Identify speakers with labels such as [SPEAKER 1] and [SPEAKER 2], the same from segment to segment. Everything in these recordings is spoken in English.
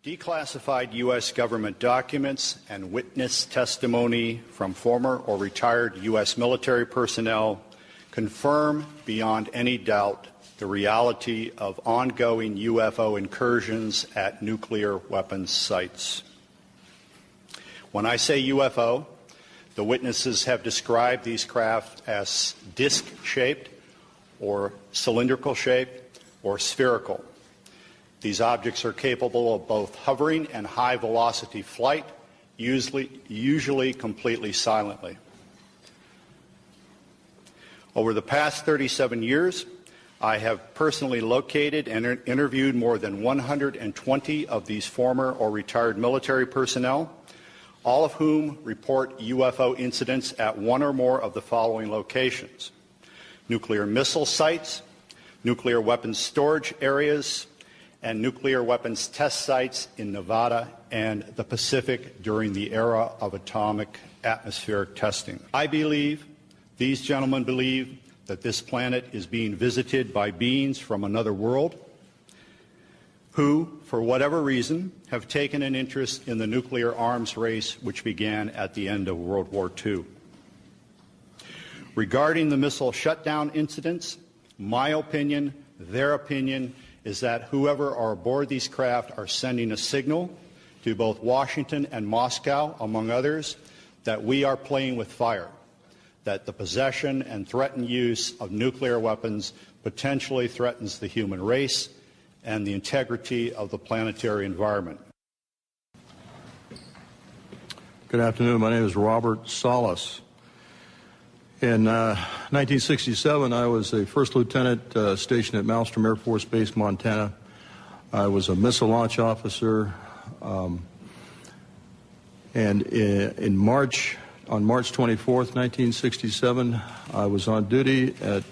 [SPEAKER 1] Declassified U.S. government documents and witness testimony from former or retired U.S. military personnel confirm beyond any doubt the reality of ongoing UFO incursions at nuclear weapons sites. When I say UFO, the witnesses have described these craft as disc-shaped or cylindrical-shaped or spherical. These objects are capable of both hovering and high-velocity flight, usually completely silently. Over the past 37 years, I have personally located and interviewed more than 120 of these former or retired military personnel, all of whom report UFO incidents at one or more of the following locations: nuclear missile sites, nuclear weapons storage areas, and nuclear weapons test sites in Nevada and the Pacific during the era of atomic atmospheric testing. I believe, these gentlemen believe, that this planet is being visited by beings from another world who, for whatever reason, have taken an interest in the nuclear arms race which began at the end of World War II. Regarding the missile shutdown incidents, my opinion, their opinion, is that whoever are aboard these craft are sending a signal to both Washington and Moscow, among others, that we are playing with fire, that the possession and threatened use of nuclear weapons potentially threatens the human race and the integrity of the planetary environment.
[SPEAKER 2] Good afternoon. My name is Robert Salas. In 1967, I was a first lieutenant stationed at Malmstrom Air Force Base, Montana. I was a missile launch officer, and on March 24th, 1967, I was on duty at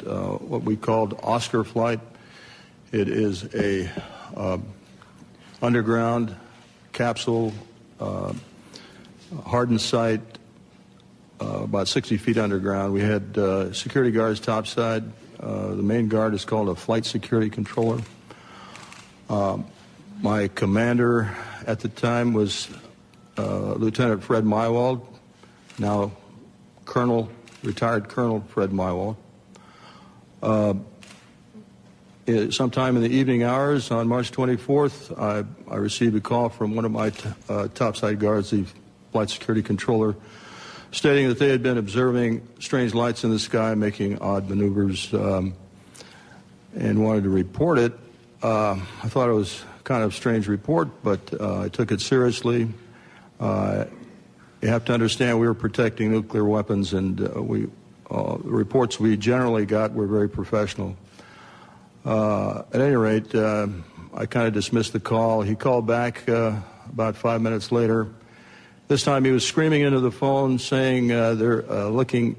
[SPEAKER 2] what we called Oscar Flight. It is a underground capsule hardened site, about 60 feet underground. We had security guards topside. The main guard is called a flight security controller. My commander at the time was Lieutenant Fred Mywald, now retired Colonel Fred Mywald. Sometime in the evening hours on March 24th, I received a call from one of my topside guards, the flight security controller, stating that they had been observing strange lights in the sky making odd maneuvers and wanted to report it. I thought it was kind of a strange report, but I took it seriously. You have to understand we were protecting nuclear weapons, and the reports we generally got were very professional. At any rate, I kind of dismissed the call. He called back about 5 minutes later. This time he was screaming into the phone saying they're looking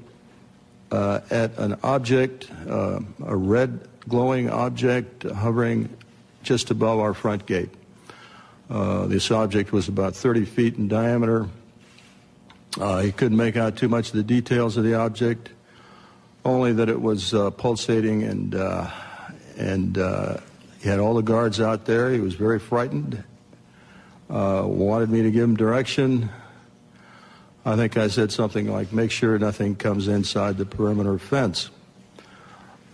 [SPEAKER 2] at an object, a red glowing object hovering just above our front gate. This object was about 30 feet in diameter. He couldn't make out too much of the details of the object, only that it was pulsating, and he had all the guards out there. He was very frightened, wanted me to give him direction. I think I said something like, make sure nothing comes inside the perimeter fence.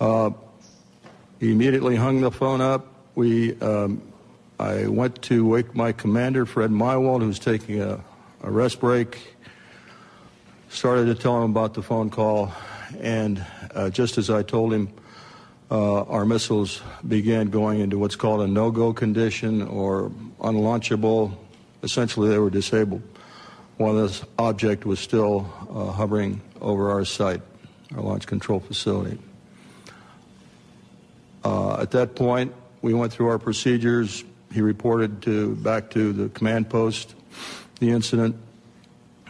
[SPEAKER 2] He immediately hung the phone up. I went to wake my commander, Fred Mywald, who was taking a rest break, started to tell him about the phone call, and just as I told him, our missiles began going into what's called a no-go condition or unlaunchable. Essentially, they were disabled while this object was still hovering over our site, our launch control facility. At that point, we went through our procedures. He reported back to the command post the incident.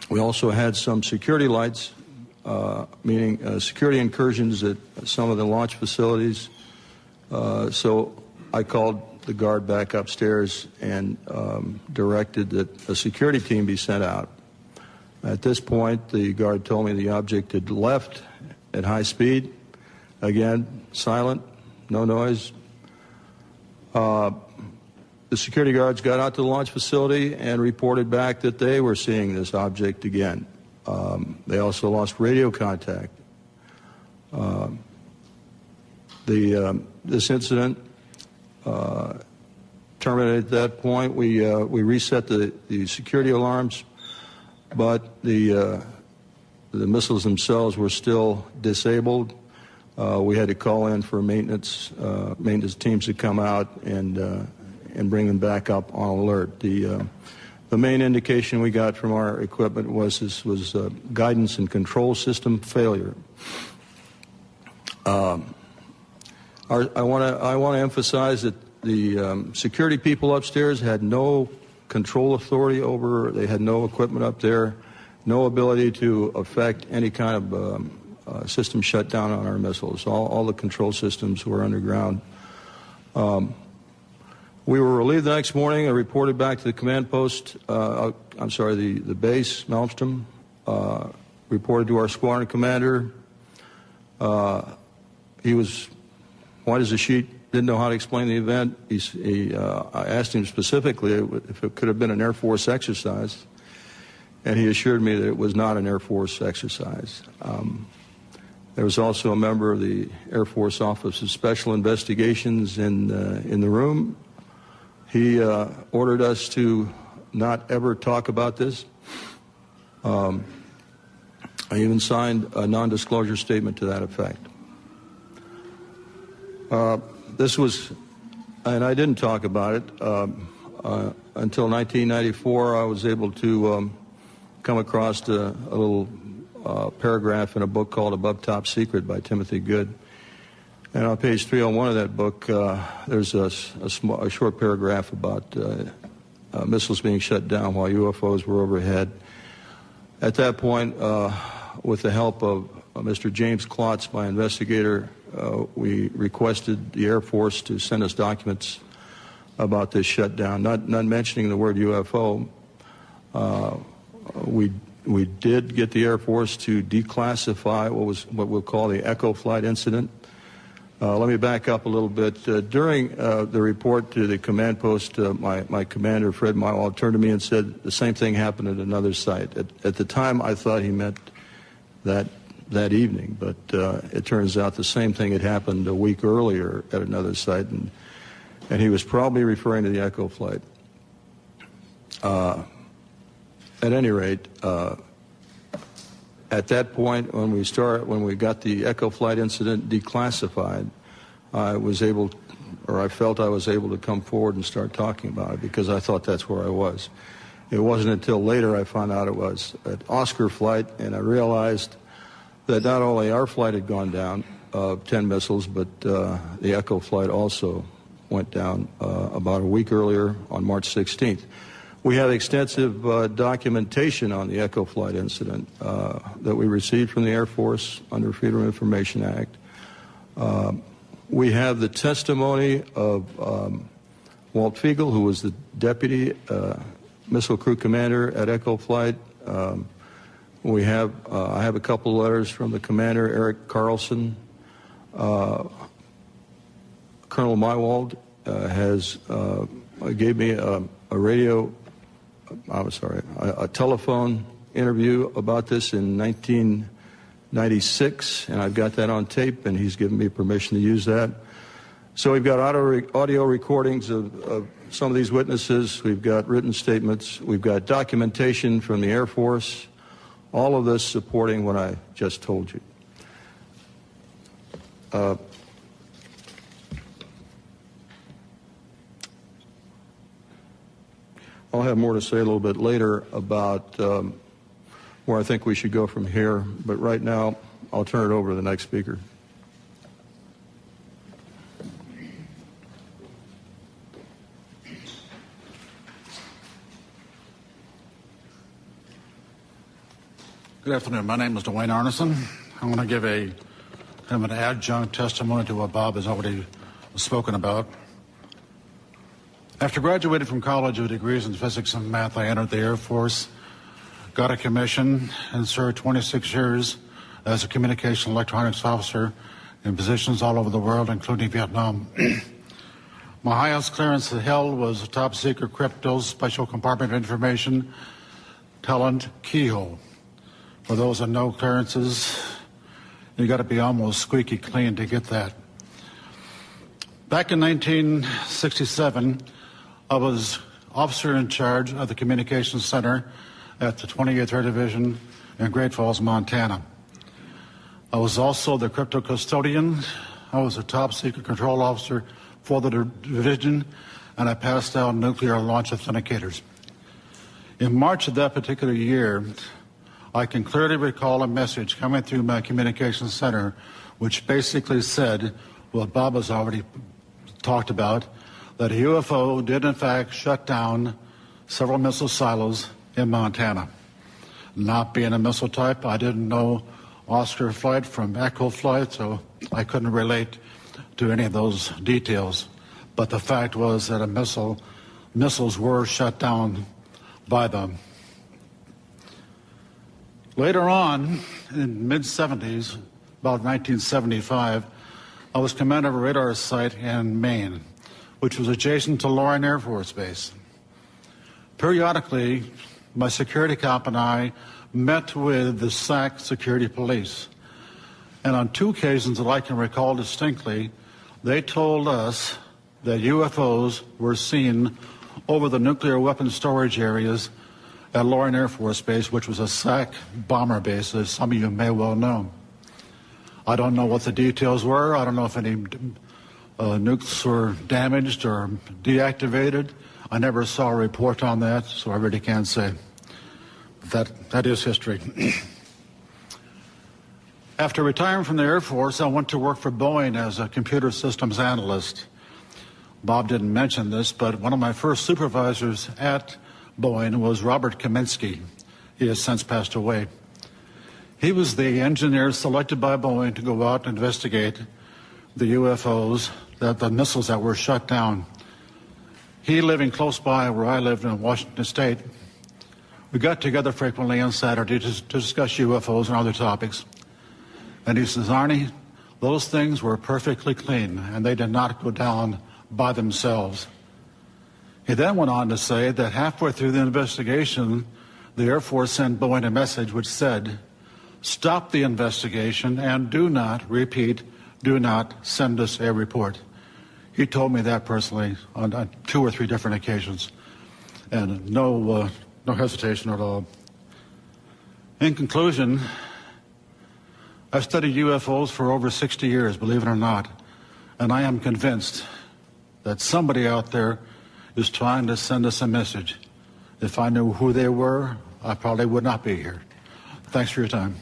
[SPEAKER 2] We also had some security lights, meaning security incursions at some of the launch facilities. So I called the guard back upstairs and directed that a security team be sent out. At this point, the guard told me the object had left at high speed. Again, silent, no noise. the security guards got out to the launch facility and reported back that they were seeing this object again. They also lost radio contact. This incident terminated at that point. We reset the security alarms, but the missiles themselves were still disabled. We had to call in for maintenance teams to come out and bring them back up on alert. The main indication we got from our equipment was this was guidance and control system failure. I want to emphasize that the security people upstairs had no control authority over. They had no equipment up there, no ability to affect any kind of system shutdown on our missiles. All the control systems were underground. We were relieved the next morning. I reported back to the command post, the base, Malmstrom, reported to our squadron commander. He was white as a sheet, didn't know how to explain the event. I asked him specifically if it could have been an Air Force exercise, and he assured me that it was not an Air Force exercise. There was also a member of the Air Force Office of Special Investigations in the room. He ordered us to not ever talk about this. I even signed a non-disclosure statement to that effect. This was, and I didn't talk about it until 1994. I was able to come across a little paragraph in a book called Above Top Secret by Timothy Good. And on page 301 of that book, there's a short paragraph about missiles being shut down while UFOs were overhead. At that point, with the help of Mr. James Klotz, my investigator, we requested the Air Force to send us documents about this shutdown, not mentioning the word UFO. We did get the Air Force to declassify what we'll call the Echo Flight incident. Let me back up a little bit. During the report to the command post, my commander, Fred Mywald, turned to me and said the same thing happened at another site. At the time, I thought he meant that evening, but it turns out the same thing had happened a week earlier at another site, and he was probably referring to the Echo Flight. At any rate, at that point, when we got the Echo Flight incident declassified, I felt I was able to come forward and start talking about it because I thought that's where I was. It wasn't until later I found out it was an Oscar flight, and I realized that not only our flight had gone down, 10 missiles, but the Echo Flight also went down about a week earlier on March 16th. We have extensive documentation on the Echo Flight incident that we received from the Air Force under Freedom of Information Act. We have the testimony of Walt Fiegel, who was the deputy missile crew commander at Echo Flight. I have a couple of letters from the commander, Eric Carlson. Colonel Mywald gave me a telephone interview about this in 1996, and I've got that on tape, and he's given me permission to use that. So we've got audio recordings of some of these witnesses. We've got written statements. We've got documentation from the Air Force. All of this supporting what I just told you. I'll have more to say a little bit later about where I think we should go from here, but right now I'll turn it over to the next speaker.
[SPEAKER 3] Good afternoon. My name is Dwayne Arneson. I want to give an adjunct testimony to what Bob has already spoken about. After graduating from college with degrees in physics and math, I entered the Air Force, got a commission, and served 26 years as a communication electronics officer in positions all over the world, including Vietnam. My highest clearance held was top secret crypto special compartment information talent keyhole. For those that know clearances, you got to be almost squeaky clean to get that. Back in 1967, I was officer in charge of the Communications Center at the 28th Air Division in Great Falls, Montana. I was also the crypto custodian. I was a top secret control officer for the division, and I passed out nuclear launch authenticators. In March of that particular year, I can clearly recall a message coming through my communications center which basically said what Bob has already talked about, that a UFO did in fact shut down several missile silos in Montana. Not being a missile type, I didn't know Oscar flight from Echo flight, so I couldn't relate to any of those details. But the fact was that missiles were shut down by them. Later on, in mid-70s, about 1975, I was commander of a radar site in Maine, which was adjacent to Loring Air Force Base. Periodically, my security cop and I met with the SAC security police. And on two occasions that I can recall distinctly, they told us that UFOs were seen over the nuclear weapons storage areas at Loring Air Force Base, which was a SAC bomber base, as some of you may well know. I don't know what the details were. I don't know if any nukes were damaged or deactivated. I never saw a report on that, so I really can't say. That is history. After retiring from the Air Force, I went to work for Boeing as a computer systems analyst. Bob didn't mention this, but one of my first supervisors at Boeing was Robert Kaminsky. He has since passed away. He was the engineer selected by Boeing to go out and investigate the UFOs, the missiles that were shut down. He living close by where I lived in Washington State. We got together frequently on Saturday to discuss UFOs and other topics. And he says, Arnie, those things were perfectly clean, and they did not go down by themselves. He then went on to say that halfway through the investigation, the Air Force sent Boeing a message which said, stop the investigation and do not, repeat, do not send us a report. He told me that personally on 2 or 3 different occasions, and no hesitation at all. In conclusion, I've studied UFOs for over 60 years, believe it or not, and I am convinced that somebody out there is trying to send us a message. If I knew who they were, I probably would not be here. Thanks for your time.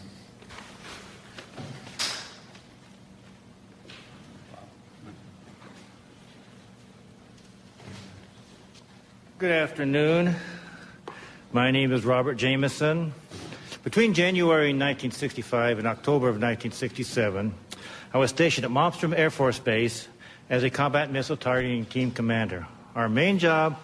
[SPEAKER 4] Good afternoon. My name is Robert Jameson. Between January 1965 and October of 1967, I was stationed at Malmstrom Air Force Base as a combat missile targeting team commander. Our main job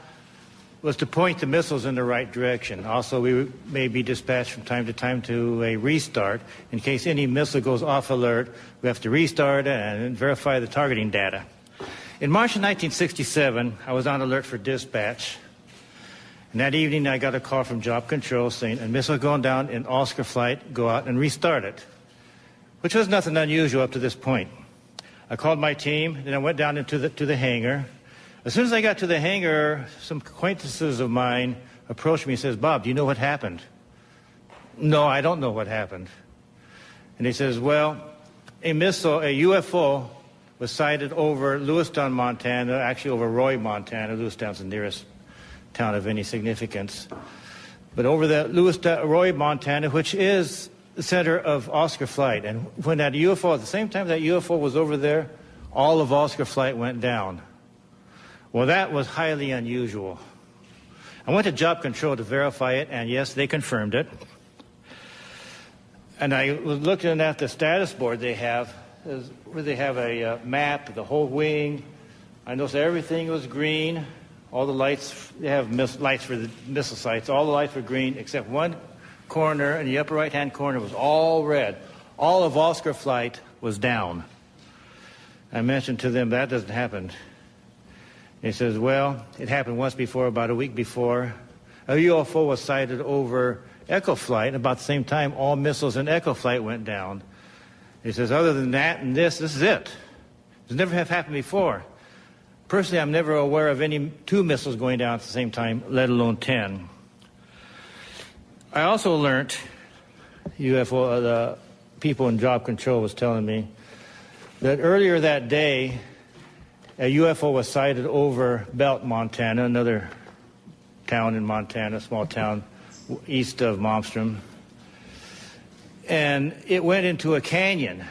[SPEAKER 4] was to point the missiles in the right direction. Also, we may be dispatched from time to time to a restart. In case any missile goes off alert, we have to restart and verify the targeting data. In March of 1967, I was on alert for dispatch. And that evening, I got a call from Job Control saying, a missile going down in Oscar flight, go out and restart it, which was nothing unusual up to this point. I called my team, and I went down into the hangar. As soon as I got to the hangar, some acquaintances of mine approached me and says, Bob, do you know what happened? No, I don't know what happened. And he says, well, a UFO, was sighted over Lewistown, Montana, actually over Roy, Montana. Lewistown's the nearest town of any significance. But over the Roy, Montana, which is the center of Oscar flight. And when that UFO, at the same time that UFO was over there, all of Oscar flight went down. Well, that was highly unusual. I went to Job Control to verify it, and yes, they confirmed it. And I was looking at the status board they have, where they have a map, the whole wing. I noticed everything was green. All the lights, they have lights for the missile sites. All the lights were green, except one corner in the upper right-hand corner was all red. All of Oscar flight was down. I mentioned to them that doesn't happen. He says, well, it happened once before, about a week before. A UFO was sighted over Echo Flight. About the same time, all missiles in Echo Flight went down. He says, other than that and this is it. It's never have happened before. Personally, I'm never aware of any 2 missiles going down at the same time, let alone 10. I also learned, the people in job control was telling me, that earlier that day, a UFO was sighted over Belt, Montana, another town in Montana, small town east of Malmstrom. And it went into a canyon.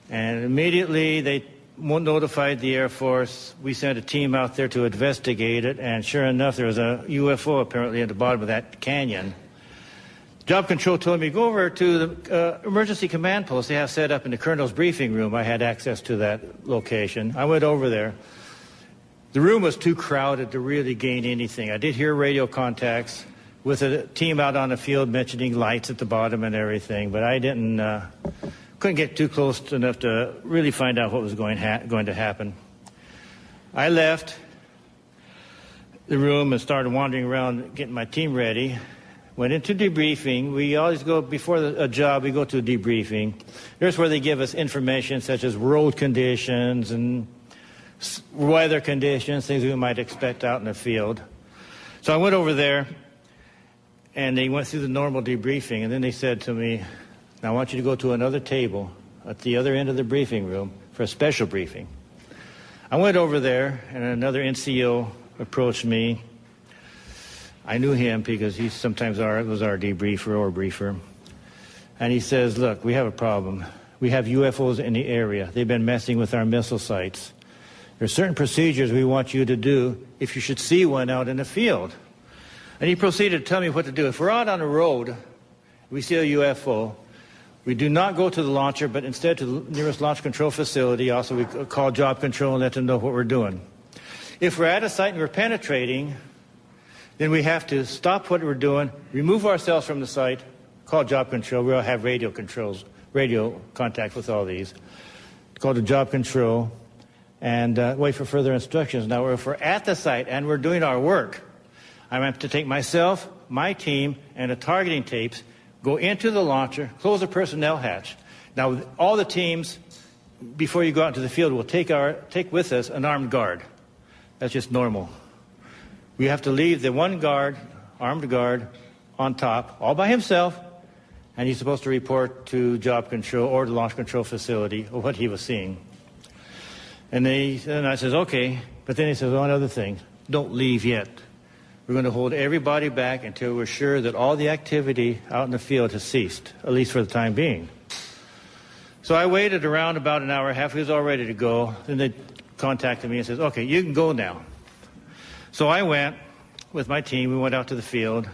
[SPEAKER 4] And immediately they notified the Air Force. We sent a team out there to investigate it. And sure enough, there was a UFO apparently at the bottom of that canyon. Job Control told me, go over to the emergency command post they have set up in the colonel's briefing room. I had access to that location. I went over there. The room was too crowded to really gain anything. I did hear radio contacts with a team out on the field mentioning lights at the bottom and everything, but I couldn't get too close enough to really find out what was going to happen. I left the room and started wandering around getting my team ready. Went into debriefing. We always go, before a job, we go to a debriefing. There's where they give us information such as road conditions and weather conditions, things we might expect out in the field. So I went over there, and they went through the normal debriefing, and then they said to me, now I want you to go to another table at the other end of the briefing room for a special briefing. I went over there, and another NCO approached me. I knew him because he sometimes was our debriefer or briefer. And he says, look, we have a problem. We have UFOs in the area. They've been messing with our missile sites. There are certain procedures we want you to do if you should see one out in the field. And he proceeded to tell me what to do. If we're out on the road, we see a UFO, we do not go to the launcher, but instead to the nearest launch control facility. Also, we call Job Control and let them know what we're doing. If we're at a site and we're penetrating, then we have to stop what we're doing, remove ourselves from the site, call Job Control. We'll have radio contact with all these. Call the Job Control and wait for further instructions. Now, if we're at the site and we're doing our work, I have to take myself, my team, and the targeting tapes, go into the launcher, close the personnel hatch. Now, all the teams, before you go out into the field, will take with us an armed guard. That's just normal. We have to leave the one guard, armed guard, on top, all by himself, and he's supposed to report to Job Control or the launch control facility of what he was seeing. And I says, okay, but then he says, one other thing, don't leave yet. We're going to hold everybody back until we're sure that all the activity out in the field has ceased, at least for the time being. So I waited around about an hour and a half. He was all ready to go. Then they contacted me and says, okay, you can go now. So I went with my team. We went out to the field.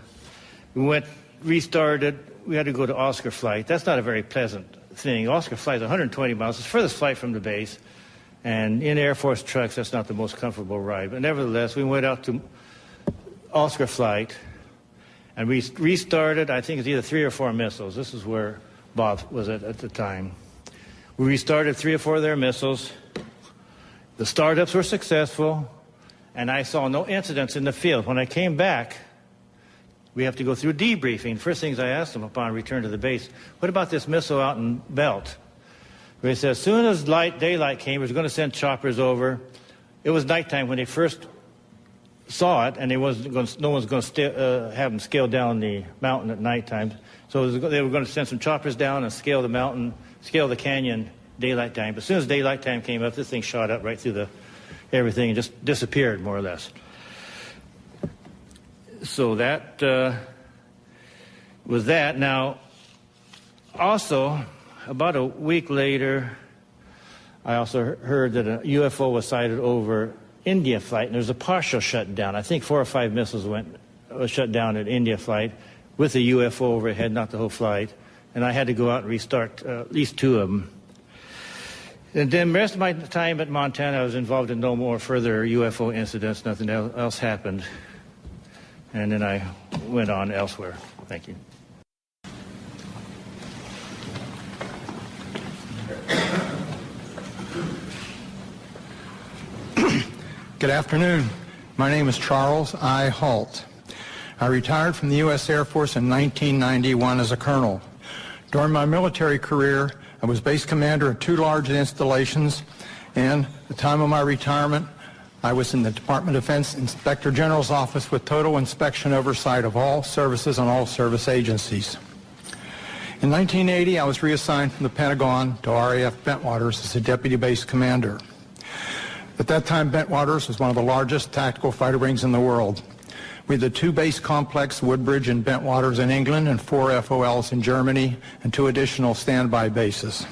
[SPEAKER 4] Restarted. We had to go to Oscar Flight. That's not a very pleasant thing. Oscar Flight is 120 miles. It's the furthest flight from the base. And in Air Force trucks, that's not the most comfortable ride. But nevertheless, we went out to Oscar Flight, and we restarted, I think it's either 3 or 4 missiles. This is where Bob was at the time. We restarted 3 or 4 of their missiles. The startups were successful, and I saw no incidents in the field. When I came back, we have to go through debriefing. First things I asked them upon return to the base, what about this missile out in Belt? They said as soon as daylight came, we were going to send choppers over. It was nighttime when they first saw it, and no one's going to have them scale down the mountain at nighttime. So they were going to send some choppers down and scale the canyon daylight time. But as soon as daylight time came up, this thing shot up right through everything and just disappeared, more or less. So that was that. Now, also, about a week later, I also heard that a UFO was sighted over India Flight, and there was a partial shutdown. I think 4 or 5 missiles was shut down at India Flight with a UFO overhead, not the whole flight. And I had to go out and restart at least 2 of them. And then the rest of my time at Montana, I was involved in no more further UFO incidents. Nothing else happened. And then I went on elsewhere. Thank you.
[SPEAKER 5] Good afternoon. My name is Charles I. Halt. I retired from the U.S. Air Force in 1991 as a colonel. During my military career, I was base commander of 2 large installations, and at the time of my retirement, I was in the Department of Defense Inspector General's office with total inspection oversight of all services and all service agencies. In 1980, I was reassigned from the Pentagon to RAF Bentwaters as a deputy base commander. At that time, Bentwaters was one of the largest tactical fighter wings in the world. We had the 2 base complex, Woodbridge and Bentwaters in England, and 4 FOLs in Germany, and 2 additional standby bases.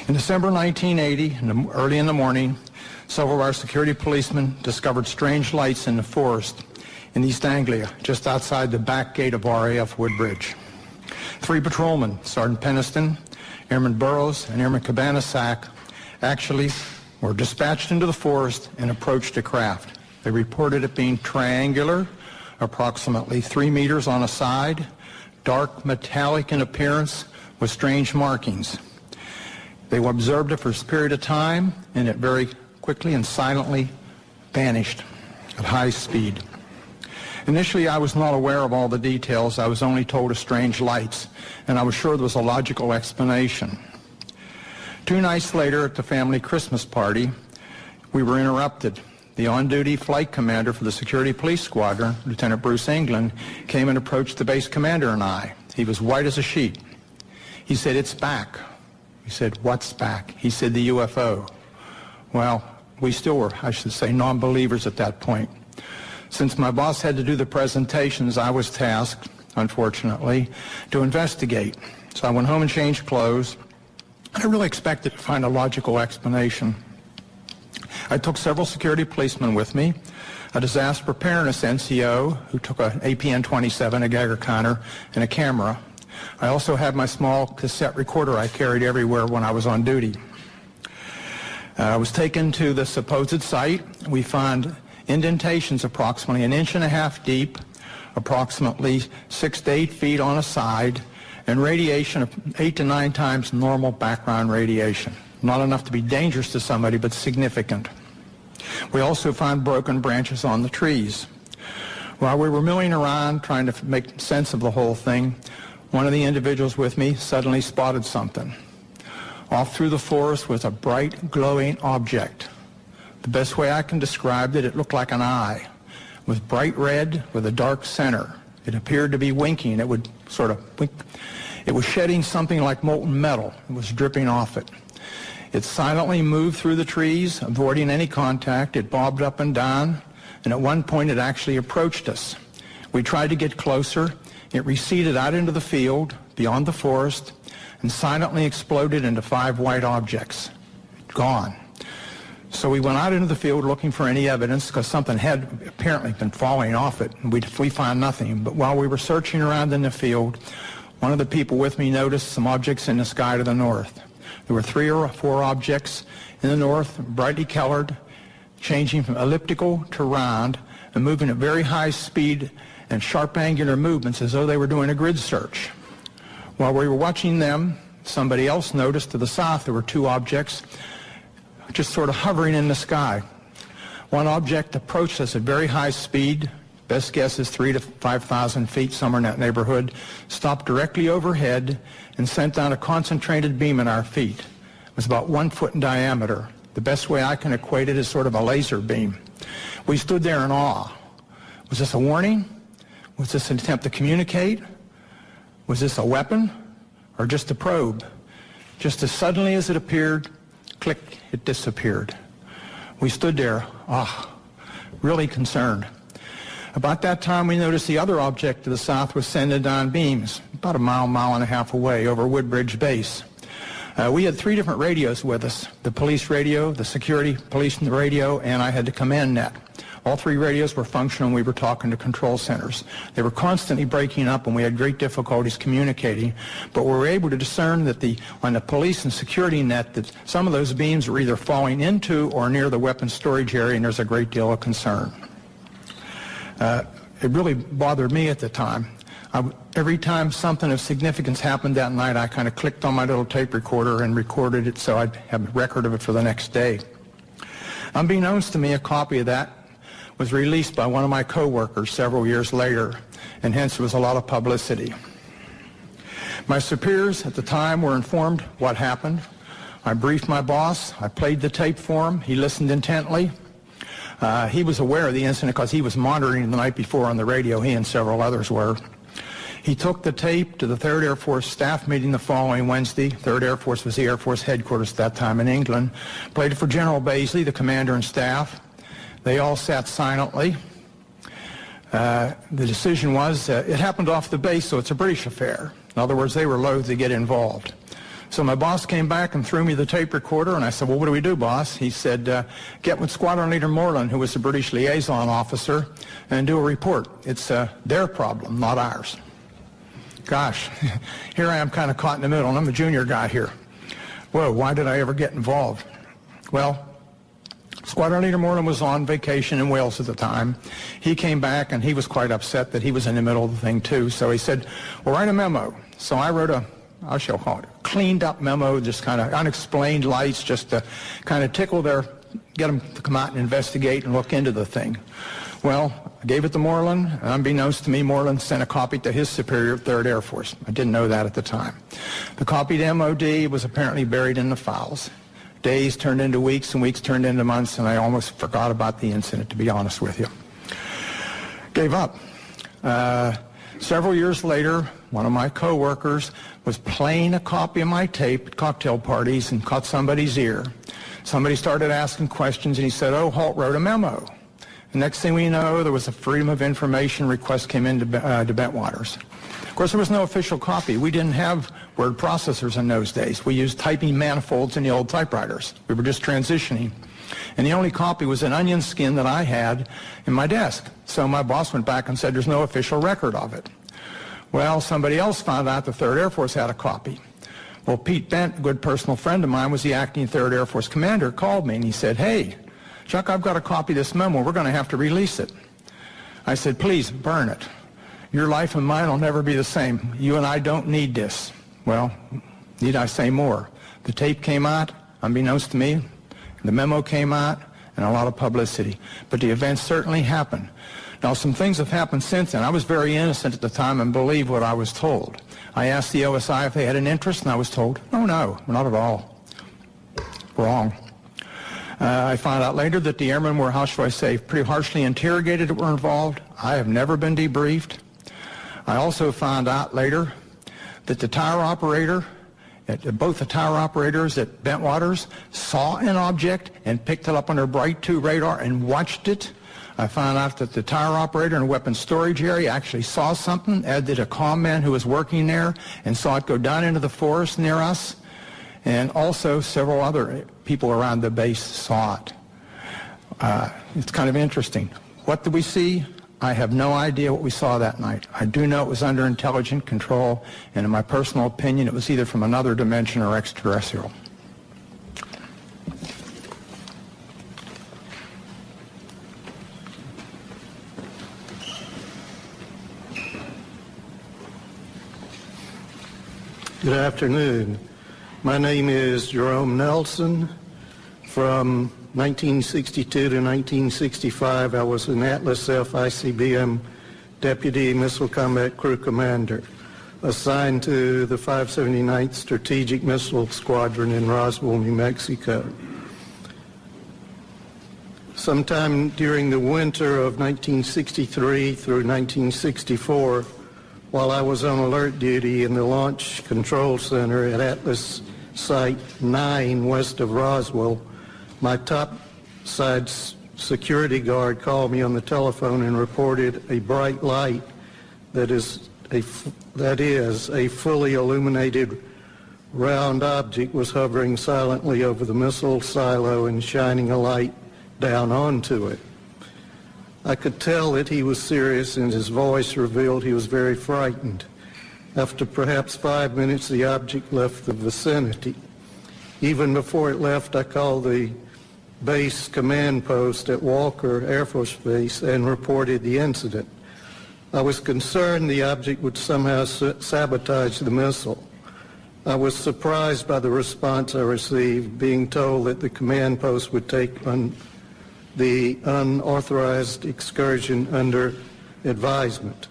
[SPEAKER 5] In December 1980, early in the morning, several of our security policemen discovered strange lights in the forest in East Anglia, just outside the back gate of RAF Woodbridge. 3 patrolmen, Sergeant Peniston, Airman Burrows, and Airman Cabanasac, actually were dispatched into the forest and approached a craft. They reported it being triangular, approximately 3 meters on a side, dark metallic in appearance with strange markings. They observed it for a period of time, and it very quickly and silently vanished at high speed. Initially, I was not aware of all the details. I was only told of strange lights, and I was sure there was a logical explanation. 2 nights later, at the family Christmas party, we were interrupted. The on-duty flight commander for the security police squadron, Lieutenant Bruce England, came and approached the base commander and I. He was white as a sheet. He said, "It's back." We said, "What's back?" He said, "The UFO." Well, we still were, I should say, non-believers at that point. Since my boss had to do the presentations, I was tasked, unfortunately, to investigate. So I went home and changed clothes. I really expected to find a logical explanation. I took several security policemen with me, a disaster preparedness NCO who took an APN-27, a Geiger counter, and a camera. I also had my small cassette recorder I carried everywhere when I was on duty. I was taken to the supposed site. We found indentations approximately 1.5 inches deep, approximately 6 to 8 feet on a side, and radiation of 8 to 9 times normal background radiation. Not enough to be dangerous to somebody, but significant. We also found broken branches on the trees. While we were milling around trying to make sense of the whole thing, one of the individuals with me suddenly spotted something. Off through the forest was a bright, glowing object. The best way I can describe it, it looked like an eye. It was bright red with a dark center. It appeared to be winking. It would sort of wink. It was shedding something like molten metal. It was dripping off it. It silently moved through the trees, avoiding any contact. It bobbed up and down, and at one point it actually approached us. We tried to get closer. It receded out into the field, beyond the forest, and silently exploded into 5 white objects. Gone. So we went out into the field looking for any evidence, because something had apparently been falling off it, and we found nothing. But while we were searching around in the field, one of the people with me noticed some objects in the sky to the north. There were 3 or 4 objects in the north, brightly colored, changing from elliptical to round, and moving at very high speed and sharp angular movements as though they were doing a grid search. While we were watching them, somebody else noticed to the south there were 2 objects just sort of hovering in the sky. One object approached us at very high speed, best guess is 3,000 to 5,000 feet, somewhere in that neighborhood, stopped directly overhead and sent down a concentrated beam at our feet. It was about 1 foot in diameter. The best way I can equate it is sort of a laser beam. We stood there in awe. Was this a warning? Was this an attempt to communicate? Was this a weapon or just a probe? Just as suddenly as it appeared, click, it disappeared. We stood there, really concerned. About that time, we noticed the other object to the south was sending down beams, about a mile and a half away over Woodbridge Base. We had 3 different radios with us, the police radio, the security police radio, and I had the command net. All 3 radios were functional, and we were talking to control centers. They were constantly breaking up, and we had great difficulties communicating, but we were able to discern that on the police and security net that some of those beams were either falling into or near the weapons storage area, and there's a great deal of concern. It really bothered me at the time. Every time something of significance happened that night, I kind of clicked on my little tape recorder and recorded it so I'd have a record of it for the next day. Unbeknownst to me, a copy of that was released by one of my coworkers several years later, and hence there was a lot of publicity. My superiors at the time were informed what happened. I briefed my boss. I played the tape for him. He listened intently. He was aware of the incident because he was monitoring the night before on the radio. He and several others were. He took the tape to the 3rd Air Force staff meeting the following Wednesday. 3rd Air Force was the Air Force headquarters at that time in England. Played it for General Baisley, the commander and staff. They all sat silently. The decision was, it happened off the base, so it's a British affair. In other words, they were loath to get involved. So my boss came back and threw me the tape recorder, and I said, well, what do we do, boss? He said, get with Squadron Leader Moreland, who was the British liaison officer, and do a report. It's their problem, not ours. Gosh, here I am kind of caught in the middle, and I'm a junior guy here. Whoa, why did I ever get involved? Well, Squadron Leader Moreland was on vacation in Wales at the time. He came back, and he was quite upset that he was in the middle of the thing, too. So he said, well, write a memo. So I wrote I shall call it, cleaned up memo, just kind of unexplained lights, just to kind of get them to come out and investigate and look into the thing. Well, I gave it to Moreland, and unbeknownst to me, Moreland sent a copy to his superior at 3rd Air Force. I didn't know that at the time. The copy to MOD was apparently buried in the files. Days turned into weeks, and weeks turned into months, and I almost forgot about the incident, to be honest with you. Gave up. Several years later, one of my coworkers was playing a copy of my tape at cocktail parties and caught somebody's ear. Somebody started asking questions, and he said, oh, Holt wrote a memo. The next thing we know, there was a Freedom of Information request came into Bentwaters. Of course, there was no official copy. We didn't have word processors in those days. We used typing manifolds in the old typewriters. We were just transitioning. And the only copy was an onion skin that I had in my desk. So my boss went back and said, there's no official record of it. Well, somebody else found out the 3rd Air Force had a copy. Well, Pete Bent, a good personal friend of mine, was the acting 3rd Air Force commander, called me and he said, hey, Chuck, I've got a copy of this memo. We're going to have to release it. I said, please, burn it. Your life and mine will never be the same. You and I don't need this. Well, need I say more? The tape came out, unbeknownst to me. The memo came out, and a lot of publicity. But the event certainly happened. Now, some things have happened since then. I was very innocent at the time and believed what I was told. I asked the OSI if they had an interest, and I was told, oh, no, not at all. Wrong. I found out later that the airmen were, how shall I say, pretty harshly interrogated that were involved. I have never been debriefed. I also found out later that the tower operator, both the tower operators at Bentwaters saw an object and picked it up on their Bright 2 radar and watched it. I found out that the tower operator in the weapons storage area actually saw something, as did a comm man who was working there and saw it go down into the forest near us. And also several other people around the base saw it. It's kind of interesting. What did we see? I have no idea what we saw that night. I do know it was under intelligent control, and in my personal opinion, it was either from another dimension or extraterrestrial.
[SPEAKER 6] Good afternoon. My name is Jerome Nelson. From 1962 to 1965, I was an Atlas F ICBM Deputy Missile Combat Crew Commander, assigned to the 579th Strategic Missile Squadron in Roswell, New Mexico. Sometime during the winter of 1963 through 1964, while I was on alert duty in the Launch Control Center at Atlas Site 9 west of Roswell, my topside security guard called me on the telephone and reported a bright light that is a fully illuminated round object was hovering silently over the missile silo and shining a light down onto it. I could tell that he was serious, and his voice revealed he was very frightened. After perhaps 5 minutes, the object left the vicinity. Even before it left, I called the base command post at Walker Air Force Base and reported the incident. I was concerned the object would somehow sabotage the missile. I was surprised by the response I received, being told that the command post would take the unauthorized excursion under advisement.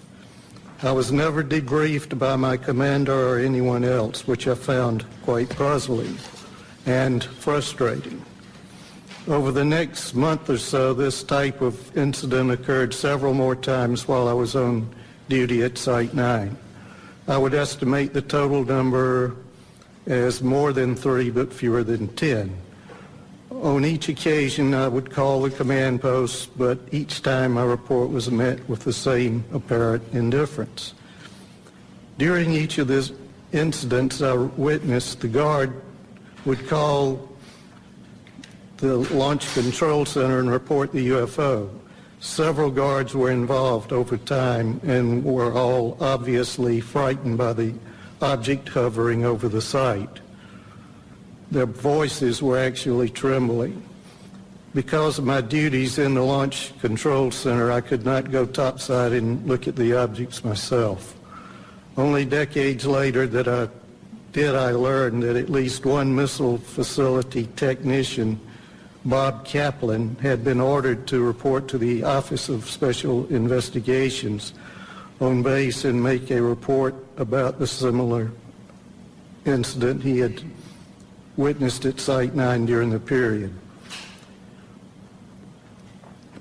[SPEAKER 6] I was never debriefed by my commander or anyone else, which I found quite puzzling and frustrating. Over the next month or so, this type of incident occurred several more times while I was on duty at Site 9. I would estimate the total number as more than 3, but fewer than 10. On each occasion, I would call the command post, but each time my report was met with the same apparent indifference. During each of these incidents I witnessed, the guard would call the Launch Control Center and report the UFO. Several guards were involved over time and were all obviously frightened by the object hovering over the site. Their voices were actually trembling. Because of my duties in the Launch Control Center, I could not go topside and look at the objects myself. Only decades later I learn that at least one missile facility technician, Bob Kaplan, had been ordered to report to the Office of Special Investigations on base and make a report about the similar incident he had witnessed at Site 9 during the period.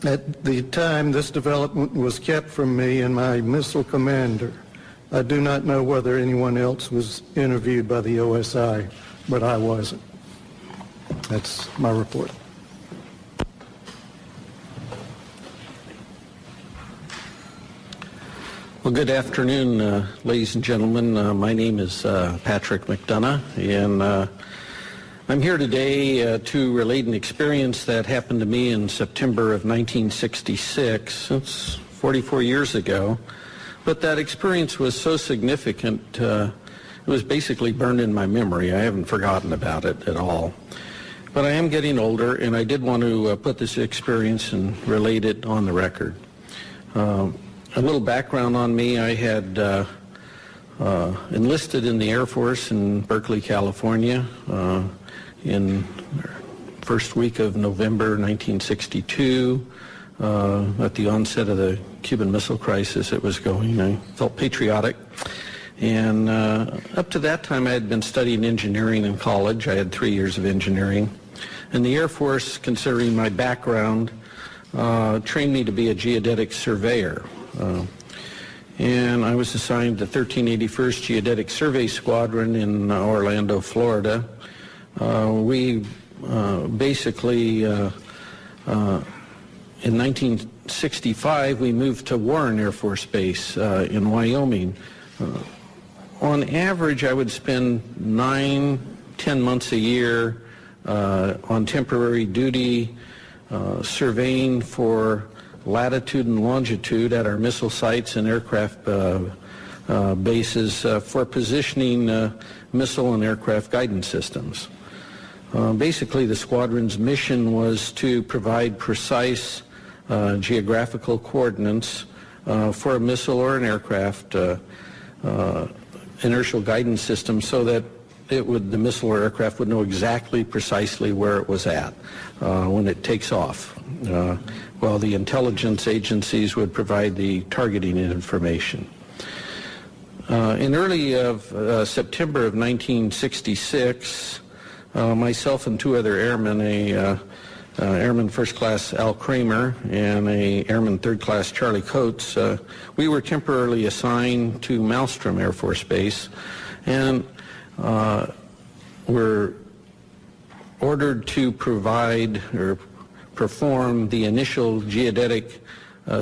[SPEAKER 6] At the time, this development was kept from me and my missile commander. I do not know whether anyone else was interviewed by the OSI, but I wasn't. That's my report.
[SPEAKER 7] Well, good afternoon, ladies and gentlemen. My name is Patrick McDonough, and I'm here today to relate an experience that happened to me in September of 1966. It's 44 years ago, but that experience was so significant, it was basically burned in my memory. I haven't forgotten about it at all. But I am getting older, and I did want to put this experience and relate it on the record. A little background on me: I had enlisted in the Air Force in Berkeley, California in first week of November 1962. At the onset of the Cuban Missile Crisis, it was going. I felt patriotic. And up to that time, I had been studying engineering in college. I had 3 years of engineering. And the Air Force, considering my background, trained me to be a geodetic surveyor. And I was assigned the 1381st Geodetic Survey Squadron in Orlando, Florida. We basically, in 1965, we moved to Warren Air Force Base in Wyoming. On average, I would spend 9-10 months a year on temporary duty, surveying for latitude and longitude at our missile sites and aircraft bases for positioning missile and aircraft guidance systems. Basically, the squadron's mission was to provide precise geographical coordinates for a missile or an aircraft inertial guidance system, so that the missile or aircraft would know exactly precisely where it was at when it takes off, while the intelligence agencies would provide the targeting information. In early September of 1966, myself and 2 other airmen, Airman First Class Al Kramer and a Airman Third Class Charlie Coates, we were temporarily assigned to Malmstrom Air Force Base, and were ordered to provide or perform the initial geodetic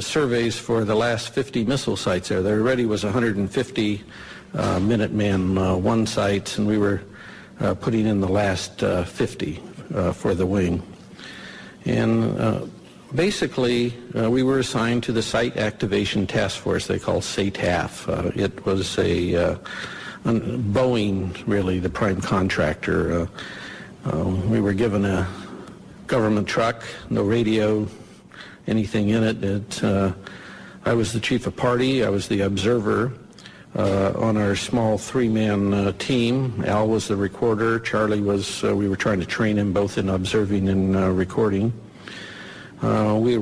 [SPEAKER 7] surveys for the last 50 missile sites there. There already was 150 Minuteman I sites, and we were putting in the last 50 for the wing. And basically, we were assigned to the Site Activation Task Force they call SATAF. It was a Boeing, really, the prime contractor. We were given a government truck, no radio, anything in it. I was the chief of party. I was the observer on our small 3-man team. Al was the recorder. Charlie was, we were trying to train him both in observing and recording. We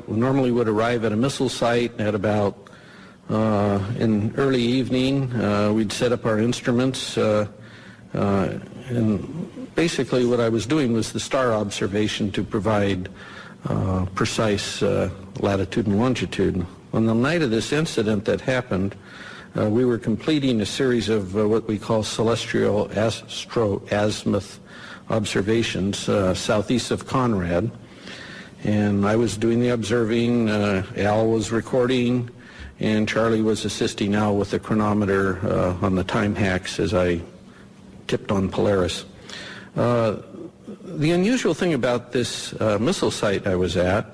[SPEAKER 7] normally would arrive at a missile site at about in early evening. We'd set up our instruments, and basically what I was doing was the star observation to provide precise latitude and longitude. On the night of this incident that happened, we were completing a series of what we call celestial astro-azimuth observations southeast of Conrad. And I was doing the observing, Al was recording, and Charlie was assisting Al with the chronometer on the time hacks as I tipped on Polaris. The unusual thing about this missile site I was at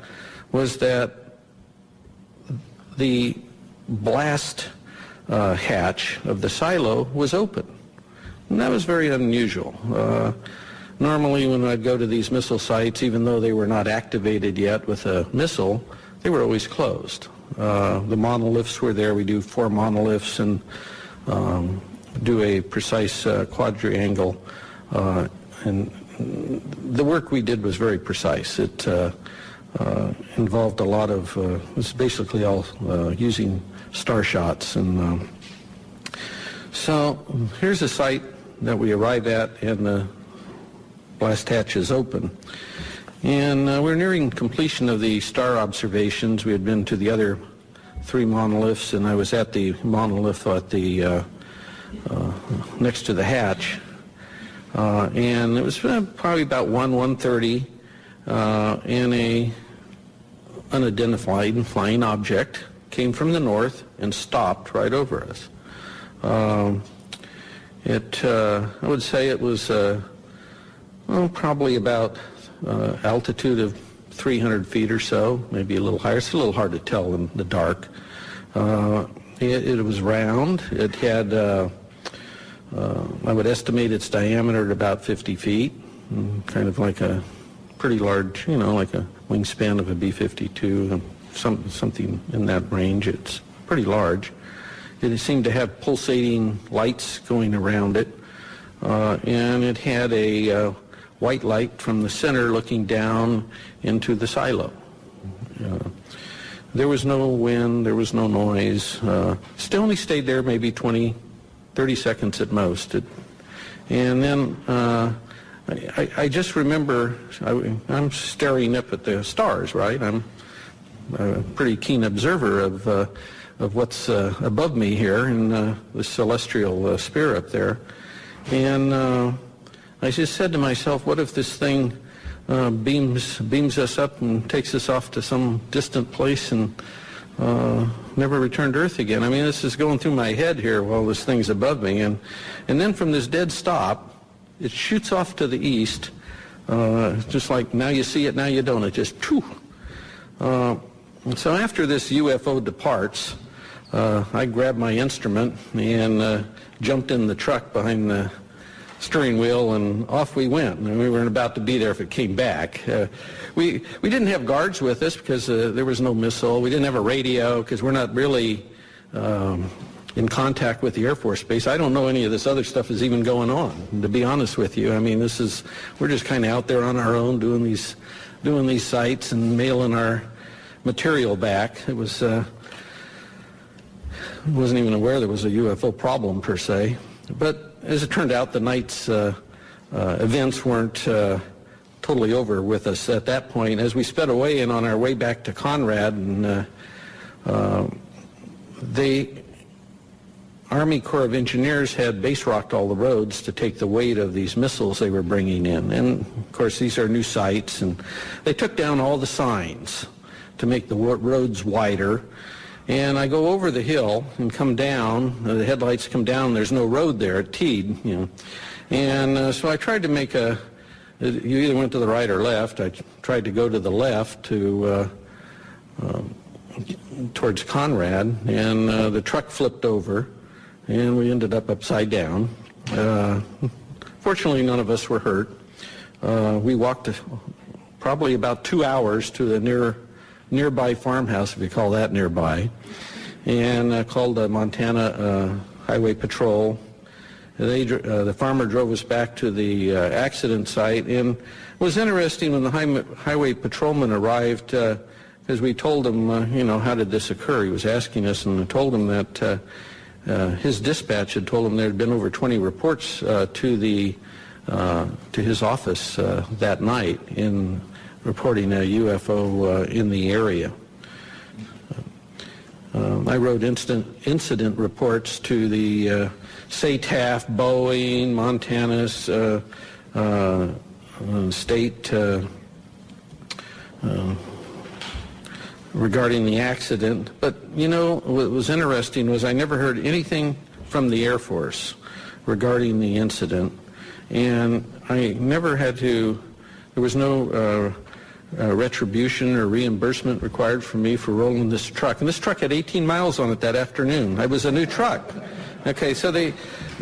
[SPEAKER 7] was that the blast hatch of the silo was open. And that was very unusual. Normally when I'd go to these missile sites, even though they were not activated yet with a missile, they were always closed. The monoliths were there. We do 4 monoliths and do a precise quadrangle. And the work we did was very precise. It involved a lot of, it was basically all using star shots. And so here's a site that we arrived at, and the blast hatch is open. And we're nearing completion of the star observations. We had been to the other 3 monoliths, and I was at the monolith at the next to the hatch. And it was probably about 1:30, and a unidentified flying object came from the north and stopped right over us. I would say it was probably about altitude of 300 feet or so, maybe a little higher. It's a little hard to tell in the dark. It was round. It had, I would estimate its diameter at about 50 feet, kind of like a pretty large, like a wingspan of a B-52, something in that range. It's pretty large. It seemed to have pulsating lights going around it, and it had a white light from the center looking down into the silo. There was no wind, there was no noise. It only stayed there maybe 20, 30 seconds at most. And then I just remember, I'm staring up at the stars, right? I'm a pretty keen observer of what's above me here in the celestial sphere up there. And I just said to myself, what if this thing beams us up and takes us off to some distant place and never returned to Earth again? I mean, this is going through my head here while this thing's above me. And then from this dead stop, it shoots off to the east, just like now you see it, now you don't. It just, phew. So after this UFO departs, I grabbed my instrument and jumped in the truck behind the steering wheel, and off we went. And we weren't about to be there if it came back. We didn't have guards with us because there was no missile. We didn't have a radio because we're not really in contact with the Air Force Base. I don't know any of this other stuff is even going on, to be honest with you. I mean, we're just kind of out there on our own doing these sites and mailing our material back. It was wasn't even aware there was a UFO problem per se. But as it turned out, the night's events weren't totally over with us at that point. As we sped away and on our way back to Conrad, and the Army Corps of Engineers had base rocked all the roads to take the weight of these missiles they were bringing in. And of course, these are new sites, and they took down all the signs to make the roads wider. And I go over the hill and come down, the headlights come down, there's no road there at Teed, And so I tried to make you either went to the right or left. I tried to go to the left towards Conrad, and the truck flipped over, and we ended up upside down. Fortunately, none of us were hurt. We walked probably about 2 hours to the nearby farmhouse, if you call that nearby, and called the Montana Highway Patrol, The farmer drove us back to the accident site, and it was interesting when the highway patrolman arrived, because we told him, how did this occur? He was asking us, and I told him that his dispatch had told him there had been over 20 reports to his office that night in reporting a UFO in the area. I wrote incident reports to the SATAF, Boeing, Montana's state regarding the accident. But, what was interesting was I never heard anything from the Air Force regarding the incident. And I never had to, there was no retribution or reimbursement required from me for rolling this truck. And this truck had 18 miles on it that afternoon. It was a new truck. Okay, so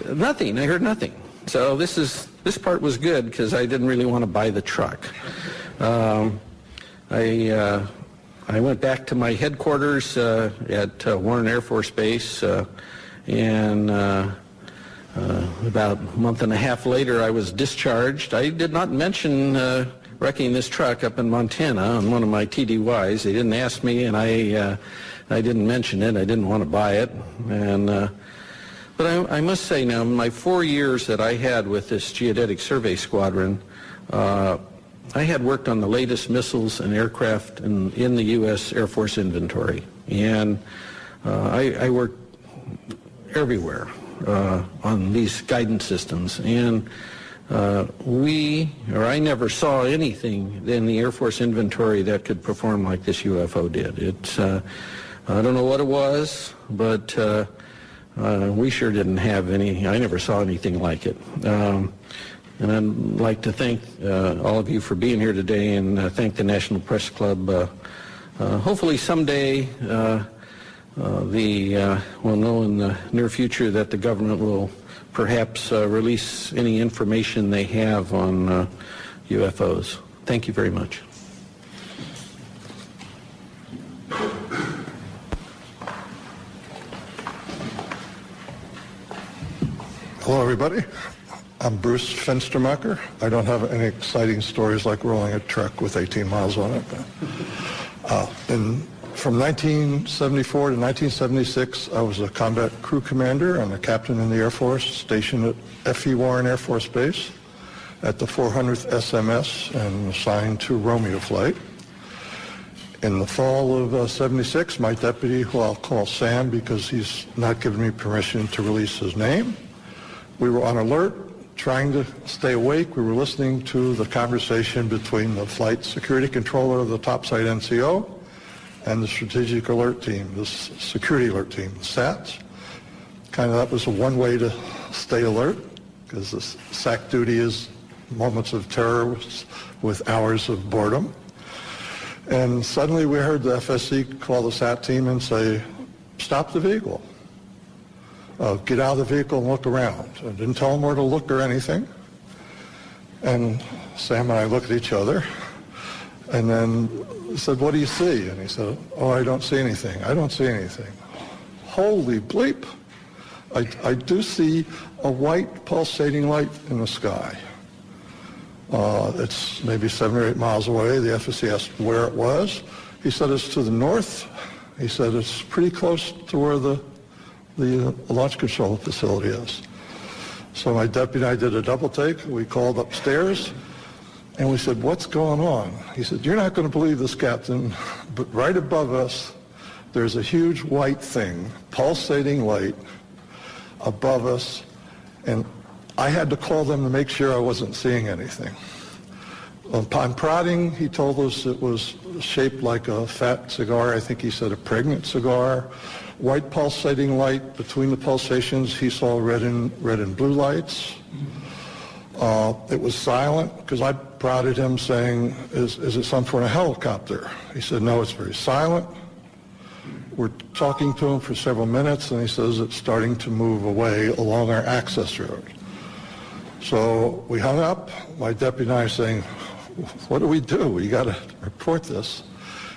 [SPEAKER 7] nothing. I heard nothing. So this part was good because I didn't really want to buy the truck. I went back to my headquarters at Warren Air Force Base, and about a month and a half later I was discharged. I did not mention wrecking this truck up in Montana on one of my TDYs. They didn't ask me, and I didn't mention it. I didn't want to buy it. But I must say now, in my 4 years that I had with this Geodetic Survey Squadron, I had worked on the latest missiles and aircraft in the U.S. Air Force inventory. And I worked everywhere on these guidance systems. And I never saw anything in the Air Force inventory that could perform like this UFO did. I don't know what it was, but we sure didn't have any. I never saw anything like it. And I'd like to thank all of you for being here today, and thank the National Press Club. Hopefully someday we'll know in the near future that the government will perhaps release any information they have on UFOs. Thank you very much.
[SPEAKER 8] Hello, everybody. I'm Bruce Fenstermacher. I don't have any exciting stories like rolling a truck with 18 miles on it. From 1974 to 1976, I was a combat crew commander and a captain in the Air Force stationed at F.E. Warren Air Force Base at the 400th SMS and assigned to Romeo Flight. In the fall of 76, my deputy, who I'll call Sam because he's not given me permission to release his name, we were on alert, trying to stay awake. We were listening to the conversation between the flight security controller of the topside NCO and the strategic alert team, the security alert team, the SATs. That was one way to stay alert, because the SAC duty is moments of terror with hours of boredom. And suddenly we heard the FSC call the SAT team and say, stop the vehicle. Get out of the vehicle and look around. I didn't tell them where to look or anything. And Sam and I looked at each other and then said, what do you see? And he said, oh, I don't see anything. I don't see anything. Holy bleep. I do see a white pulsating light in the sky. It's maybe 7 or 8 miles away. The FSC asked where it was. He said it's to the north. He said it's pretty close to where the launch control facility is. So my deputy and I did a double take. We called upstairs and we said, what's going on? He said, you're not going to believe this, Captain, but right above us there's a huge white thing, pulsating light above us, and I had to call them to make sure I wasn't seeing anything. Upon prodding, he told us it was shaped like a fat cigar. I think he said a pregnant cigar. White pulsating light. Between the pulsations, he saw red and blue lights. It was silent because I prodded him saying, is it some sort of helicopter? He said, no, it's very silent. We're talking to him for several minutes, and he says it's starting to move away along our access road. So we hung up. My deputy and I are saying, what do? We got to report this.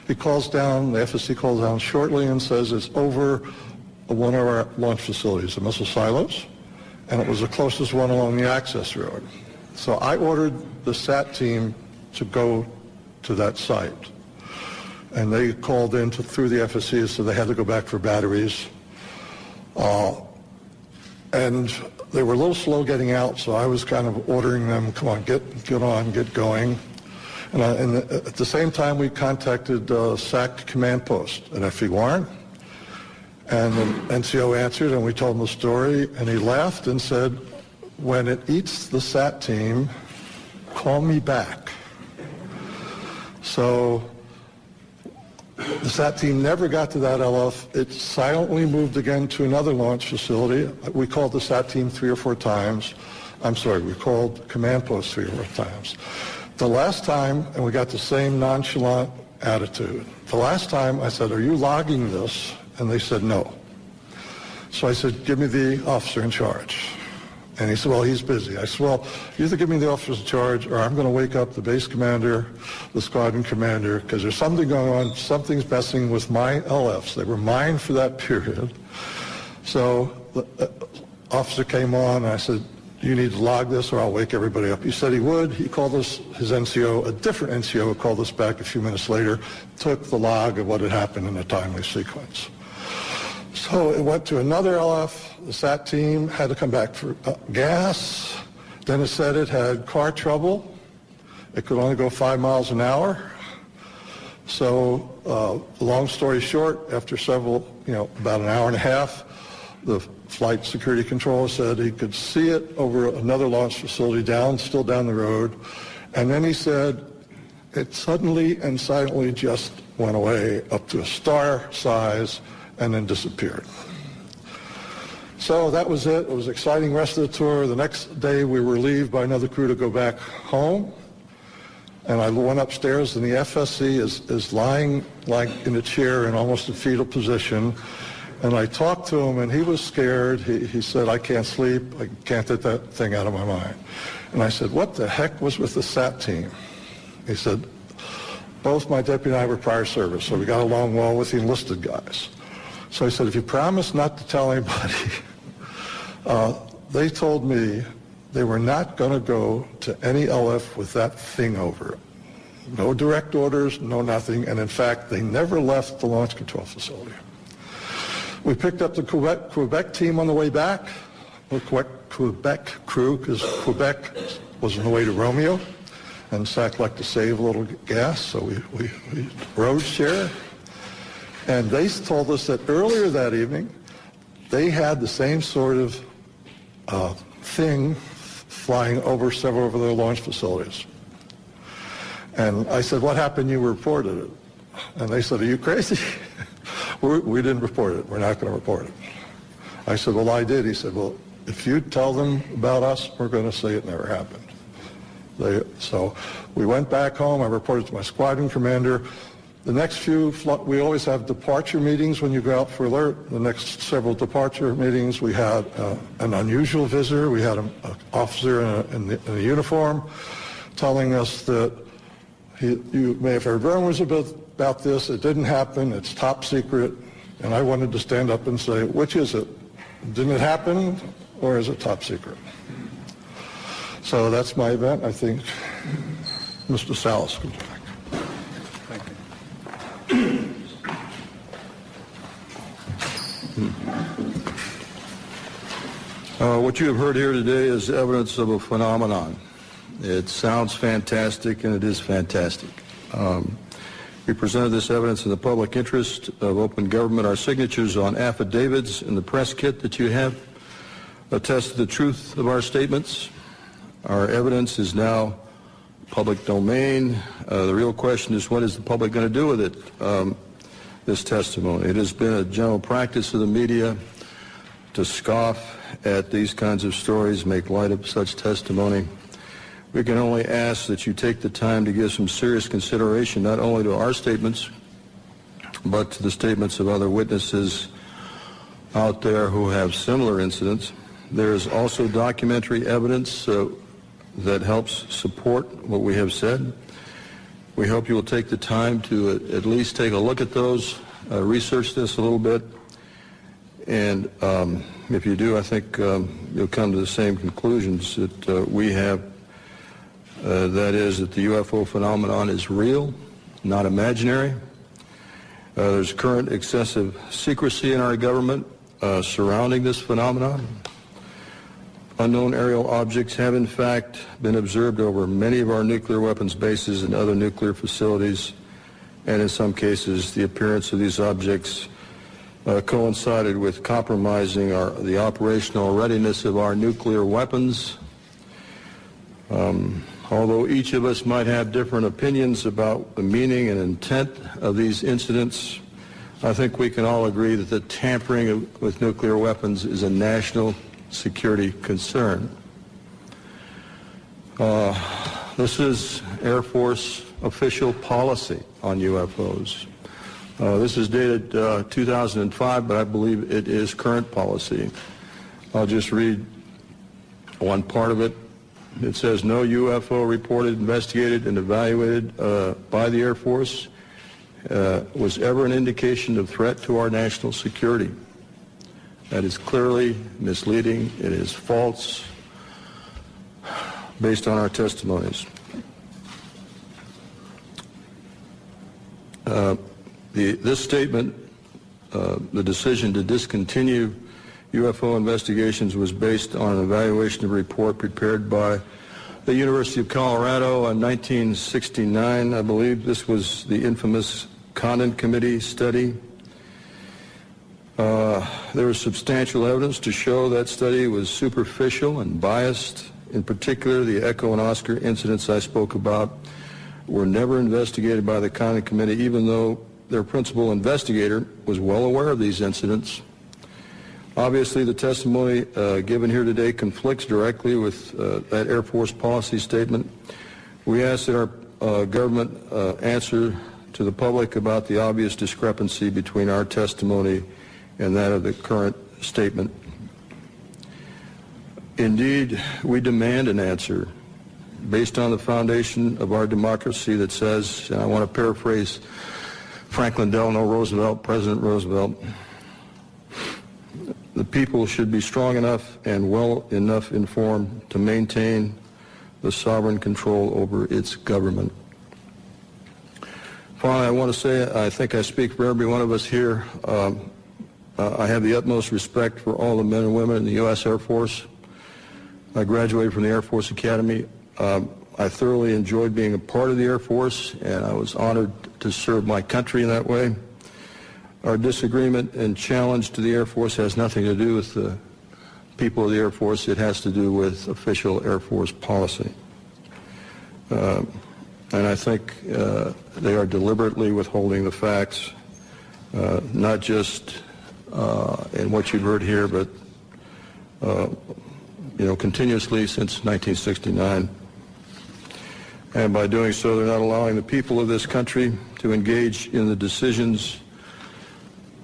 [SPEAKER 8] He calls down, the FSC calls down shortly and says it's over one of our launch facilities, the missile silos, and it was the closest one along the access road. So I ordered the SAT team to go to that site. And they called in through the FSC, so they had to go back for batteries. And they were a little slow getting out, so I was kind of ordering them, come on, get on, get going. And at the same time, we contacted SAC Command Post at F.E. Warren. And the NCO answered, and we told him the story, and he laughed and said, when it eats the SAT team, call me back. So the SAT team never got to that LF. It silently moved again to another launch facility. We called the SAT team 3 or 4 times. I'm sorry, we called Command Post 3 or 4 times. The last time, and we got the same nonchalant attitude. The last time I said, are you logging this? And they said no. So I said, give me the officer in charge. And he said, well, he's busy. I said, well, either give me the officer in charge or I'm going to wake up the base commander, the squadron commander, because there's something going on, something's messing with my LFs. They were mine for that period. So the officer came on, and I said, you need to log this or I'll wake everybody up. He said he would. He called us, his NCO, a different NCO called us back a few minutes later, took the log of what had happened in a timely sequence. So it went to another LF. The SAT team had to come back for gas. Then it said it had car trouble. It could only go 5 miles an hour. So long story short, after several, about an hour and a half, the flight security controller said he could see it over another launch facility still down the road. And then he said it suddenly and silently just went away up to a star size and then disappeared. So that was it. It was an exciting rest of the tour. The next day we were relieved by another crew to go back home. And I went upstairs and the FSC is lying like in a chair in almost a fetal position. And I talked to him and he was scared. He said, I can't sleep. I can't get that thing out of my mind. And I said, what the heck was with the SAT team? He said, both my deputy and I were prior service, so we got along well with the enlisted guys. So I said, if you promise not to tell anybody, they told me they were not going to go to any LF with that thing over it. No direct orders, no nothing, and in fact, they never left the launch control facility. We picked up the Quebec team on the way back, the Quebec crew, because Quebec was on the way to Romeo, and SAC liked to save a little gas, so we road share. And they told us that earlier that evening, they had the same sort of thing flying over several of their launch facilities. And I said, what happened? You reported it. And they said, are you crazy? We didn't report it. We're not going to report it. I said, well, I did. He said, well, if you tell them about us, we're going to say it never happened. So we went back home. I reported to my squadron commander. The next few, we always have departure meetings when you go out for alert. The next several departure meetings, we had an unusual visitor. We had an officer in a uniform telling us that you may have heard rumors about this. It didn't happen. It's top secret. And I wanted to stand up and say, which is it? Didn't it happen, or is it top secret? So that's my event. I think Mr. Salas comes back.
[SPEAKER 2] What you have heard here today is evidence of a phenomenon. It sounds fantastic, and it is fantastic. We presented this evidence in the public interest of open government. Our signatures on affidavits in the press kit that you have attest to the truth of our statements. Our evidence is now public domain. The real question is, what is the public going to do with it, this testimony? It has been a general practice of the media to scoff at these kinds of stories, make light of such testimony. We can only ask that you take the time to give some serious consideration not only to our statements, but to the statements of other witnesses out there who have similar incidents. There is also documentary evidence that helps support what we have said. We hope you will take the time to at least take a look at those, research this a little bit, And if you do, I think you'll come to the same conclusions that we have. That is that the UFO phenomenon is real, not imaginary. There's current excessive secrecy in our government surrounding this phenomenon. Unknown aerial objects have in fact been observed over many of our nuclear weapons bases and other nuclear facilities, and in some cases the appearance of these objects coincided with compromising the operational readiness of our nuclear weapons. Although each of us might have different opinions about the meaning and intent of these incidents, I think we can all agree that the tampering with nuclear weapons is a national security concern. This is Air Force official policy on UFOs. This is dated 2005, but I believe it is current policy. I'll just read one part of it. It says, no UFO reported, investigated, and evaluated by the Air Force was ever an indication of threat to our national security. That is clearly misleading. It is false based on our testimonies. This statement, the decision to discontinue UFO investigations, was based on an evaluation of a report prepared by the University of Colorado in 1969. I believe this was the infamous Condon Committee study. There was substantial evidence to show that study was superficial and biased. In particular, the Echo and Oscar incidents I spoke about were never investigated by the Condon Committee, even though their principal investigator was well aware of these incidents. Obviously, the testimony given here today conflicts directly with that Air Force policy statement. We ask that our government answer to the public about the obvious discrepancy between our testimony and that of the current statement. Indeed, we demand an answer based on the foundation of our democracy that says, and I want to paraphrase Franklin Delano Roosevelt, President Roosevelt, the people should be strong enough and well enough informed to maintain the sovereign control over its government. Finally, I want to say, I think I speak for every one of us here, I have the utmost respect for all the men and women in the U.S. Air Force. I graduated from the Air Force Academy. I thoroughly enjoyed being a part of the Air Force, and I was honored to serve my country in that way. Our disagreement and challenge to the Air Force has nothing to do with the people of the Air Force. It has to do with official Air Force policy. And I think they are deliberately withholding the facts, not just in what you've heard here, but continuously since 1969. And by doing so, they're not allowing the people of this country to engage in the decisions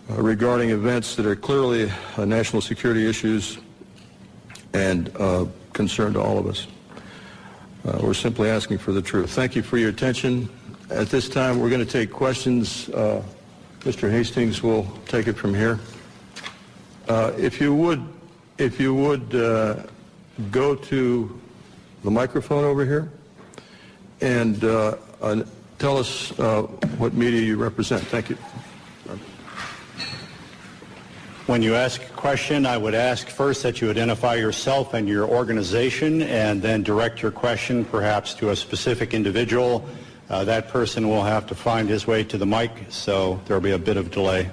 [SPEAKER 2] regarding events that are clearly national security issues and concern to all of us. We're simply asking for the truth. Thank you for your attention. At this time, we're going to take questions. Mr. Hastings will take it from here. If you would go to the microphone over here and tell us what media you represent. Thank you.
[SPEAKER 1] When you ask a question, I would ask first that you identify yourself and your organization, and then direct your question perhaps to a specific individual. That person will have to find his way to the mic, so there will be a bit of delay.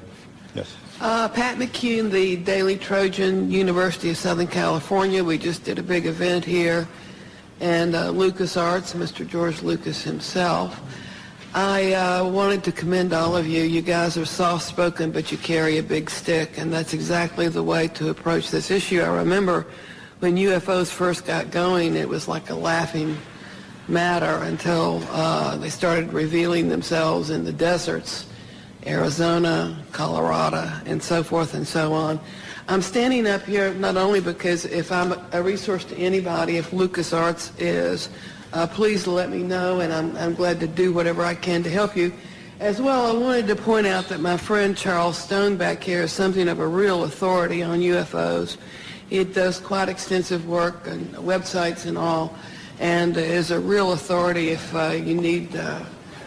[SPEAKER 1] Yes.
[SPEAKER 9] Pat McCune, the Daily Trojan, University of Southern California. We just did a big event here, and LucasArts, Mr. George Lucas himself. I wanted to commend all of you. You guys are soft-spoken, but you carry a big stick, and that's exactly the way to approach this issue. I remember when UFOs first got going, it was like a laughing matter until they started revealing themselves in the deserts, Arizona, Colorado, and so forth and so on. I'm standing up here not only because if I'm a resource to anybody, if LucasArts is, please let me know, and I'm glad to do whatever I can to help you. As well, I wanted to point out that my friend Charles Stone back here is something of a real authority on UFOs. He does quite extensive work on websites and all, and is a real authority if you need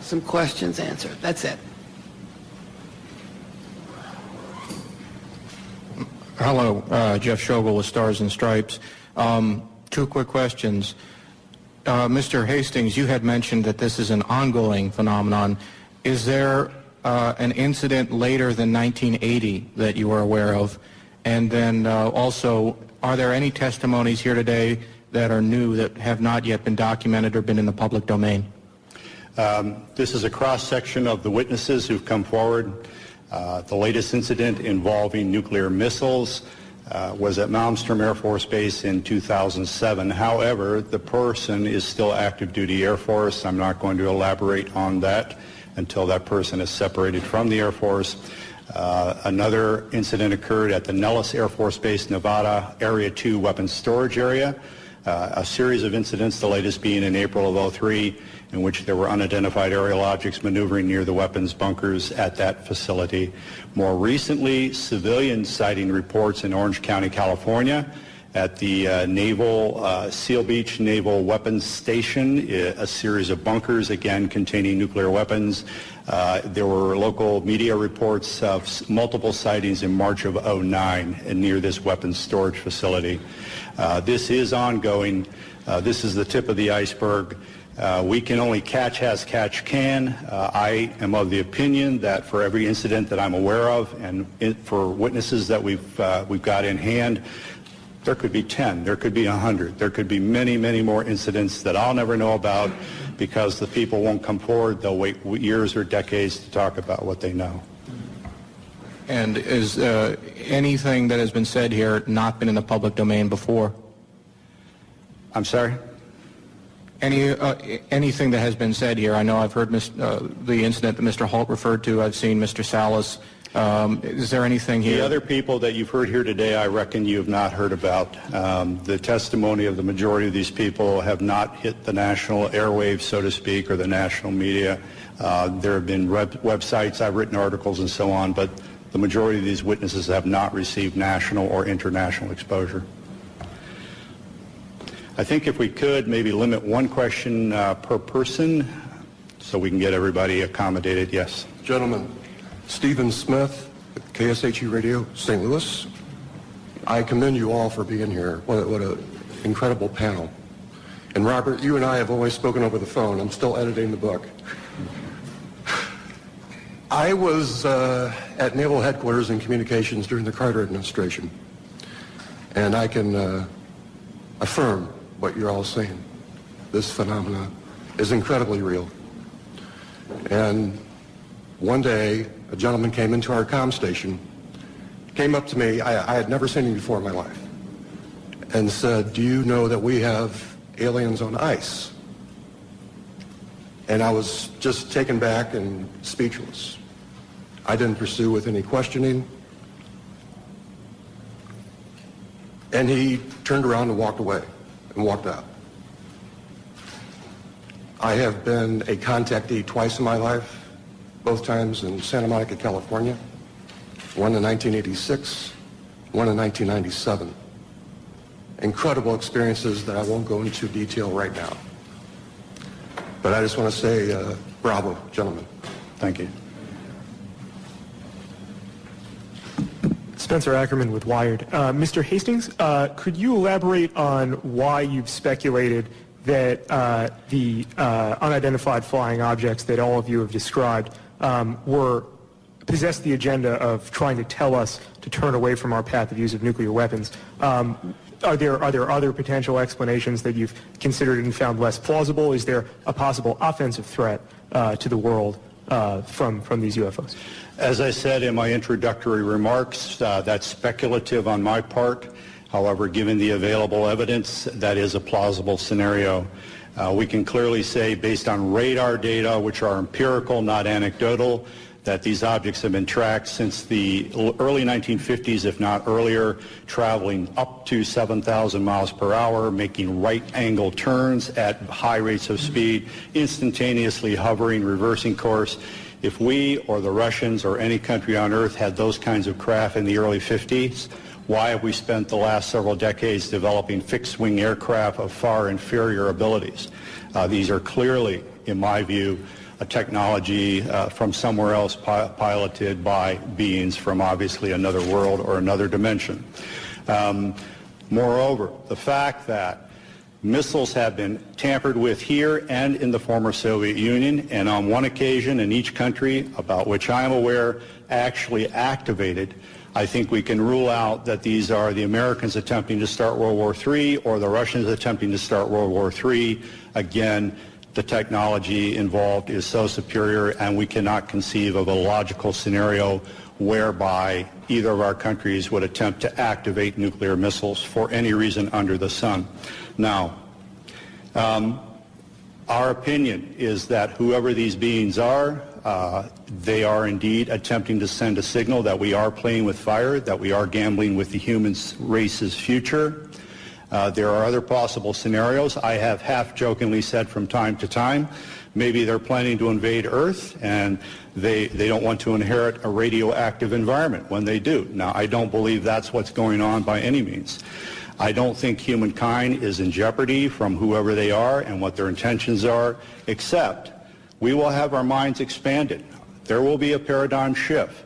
[SPEAKER 9] some questions answered. That's it.
[SPEAKER 5] Hello, Jeff Schogel with Stars and Stripes. Two quick questions. Mr. Hastings, you had mentioned that this is an ongoing phenomenon. Is there an incident later than 1980 that you are aware of? And then also, are there any testimonies here today that are new that have not yet been documented or been in the public domain?
[SPEAKER 1] This is a cross-section of the witnesses who've come forward. The latest incident involving nuclear missiles was at Malmstrom Air Force Base in 2007. However, the person is still active duty Air Force. I'm not going to elaborate on that until that person is separated from the Air Force. Another incident occurred at the Nellis Air Force Base, Nevada, Area 2 weapons storage area. A series of incidents, the latest being in April of 2003, in which there were unidentified aerial objects maneuvering near the weapons bunkers at that facility. More recently, civilian sighting reports in Orange County, California, at the Seal Beach Naval Weapons Station, a series of bunkers, again, containing nuclear weapons. There were local media reports of multiple sightings in March of 2009 near this weapons storage facility. This is ongoing. This is the tip of the iceberg. We can only catch as catch can. I am of the opinion that for every incident that I'm aware of, and for witnesses that we've got in hand, there could be 10, there could be 100, there could be many, many more incidents that I'll never know about because the people won't come forward. They'll wait years or decades to talk about what they know.
[SPEAKER 5] And is anything that has been said here not been in the public domain before?
[SPEAKER 1] I'm sorry?
[SPEAKER 5] Anything that has been said here? I know I've heard the incident that Mr. Holt referred to. I've seen Mr. Salas. Is there anything here?
[SPEAKER 1] The other people that you've heard here today, I reckon you have not heard about. The testimony of the majority of these people have not hit the national airwaves, so to speak, or the national media. There have been websites, I've written articles and so on, but the majority of these witnesses have not received national or international exposure. I think if we could maybe limit one question per person so we can get everybody accommodated. Yes.
[SPEAKER 10] Gentlemen, Stephen Smith, KSHE Radio, St. Louis. I commend you all for being here. What an incredible panel. And Robert, you and I have always spoken over the phone. I'm still editing the book. I was at Naval Headquarters in Communications during the Carter administration. And I can affirm what you're all saying. This phenomena is incredibly real. And one day, a gentleman came into our comm station, came up to me, I had never seen him before in my life, and said, "Do you know that we have aliens on ice?" And I was just taken back and speechless. I didn't pursue with any questioning. And he turned around and walked away and walked out. I have been a contactee twice in my life, both times in Santa Monica, California, one in 1986, one in 1997. Incredible experiences that I won't go into detail right now. But I just want to say, bravo, gentlemen.
[SPEAKER 1] Thank you.
[SPEAKER 11] Spencer Ackerman with Wired. Mr. Hastings, could you elaborate on why you've speculated that the unidentified flying objects that all of you have described possessed the agenda of trying to tell us to turn away from our path of use of nuclear weapons? Are there other potential explanations that you've considered and found less plausible? Is there a possible offensive threat to the world from these UFOs?
[SPEAKER 1] As I said in my introductory remarks, that's speculative on my part. However, given the available evidence, that is a plausible scenario. We can clearly say, based on radar data, which are empirical, not anecdotal, that these objects have been tracked since the early 1950s, if not earlier, traveling up to 7,000 miles per hour, making right-angle turns at high rates of speed, instantaneously hovering, reversing course. If we or the Russians or any country on earth had those kinds of craft in the early 50s, why have we spent the last several decades developing fixed-wing aircraft of far inferior abilities? These are clearly, in my view, a technology from somewhere else piloted by beings from obviously another world or another dimension. Moreover, the fact that missiles have been tampered with here and in the former Soviet Union, and on one occasion in each country, about which I am aware, actually activated, I think we can rule out that these are the Americans attempting to start World War III or the Russians attempting to start World War III. Again, the technology involved is so superior, and we cannot conceive of a logical scenario whereby either of our countries would attempt to activate nuclear missiles for any reason under the sun. Now, our opinion is that whoever these beings are, they are indeed attempting to send a signal that we are playing with fire, that we are gambling with the human race's future. There are other possible scenarios. I have half-jokingly said from time to time, maybe they're planning to invade Earth and they don't want to inherit a radioactive environment when they do. Now, I don't believe that's what's going on by any means. I don't think humankind is in jeopardy from whoever they are and what their intentions are, except we will have our minds expanded. There will be a paradigm shift.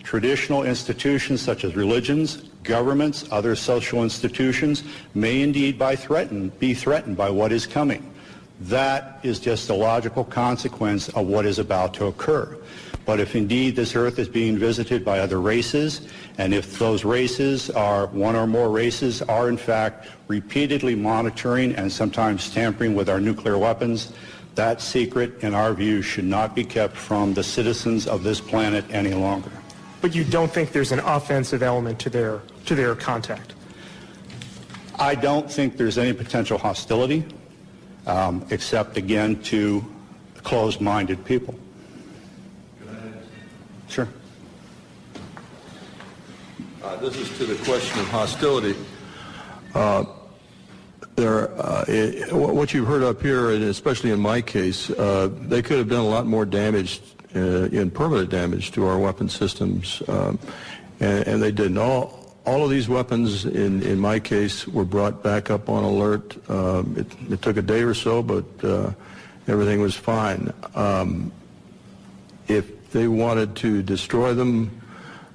[SPEAKER 1] Traditional institutions such as religions, governments, other social institutions may indeed be threatened by what is coming. That is just a logical consequence of what is about to occur. But if indeed this Earth is being visited by other races, and if those races are, one or more races, are in fact repeatedly monitoring and sometimes tampering with our nuclear weapons, that secret, in our view, should not be kept from the citizens of this planet any longer.
[SPEAKER 11] But you don't think there's an offensive element to their contact?
[SPEAKER 1] I don't think there's any potential hostility, except, again, to closed-minded people. Sure.
[SPEAKER 2] This is to the question of hostility. What you've heard up here, and especially in my case, they could have done a lot more damage, in permanent damage to our weapon systems, and they didn't. All of these weapons, in my case, were brought back up on alert. It took a day or so, but everything was fine. If they wanted to destroy them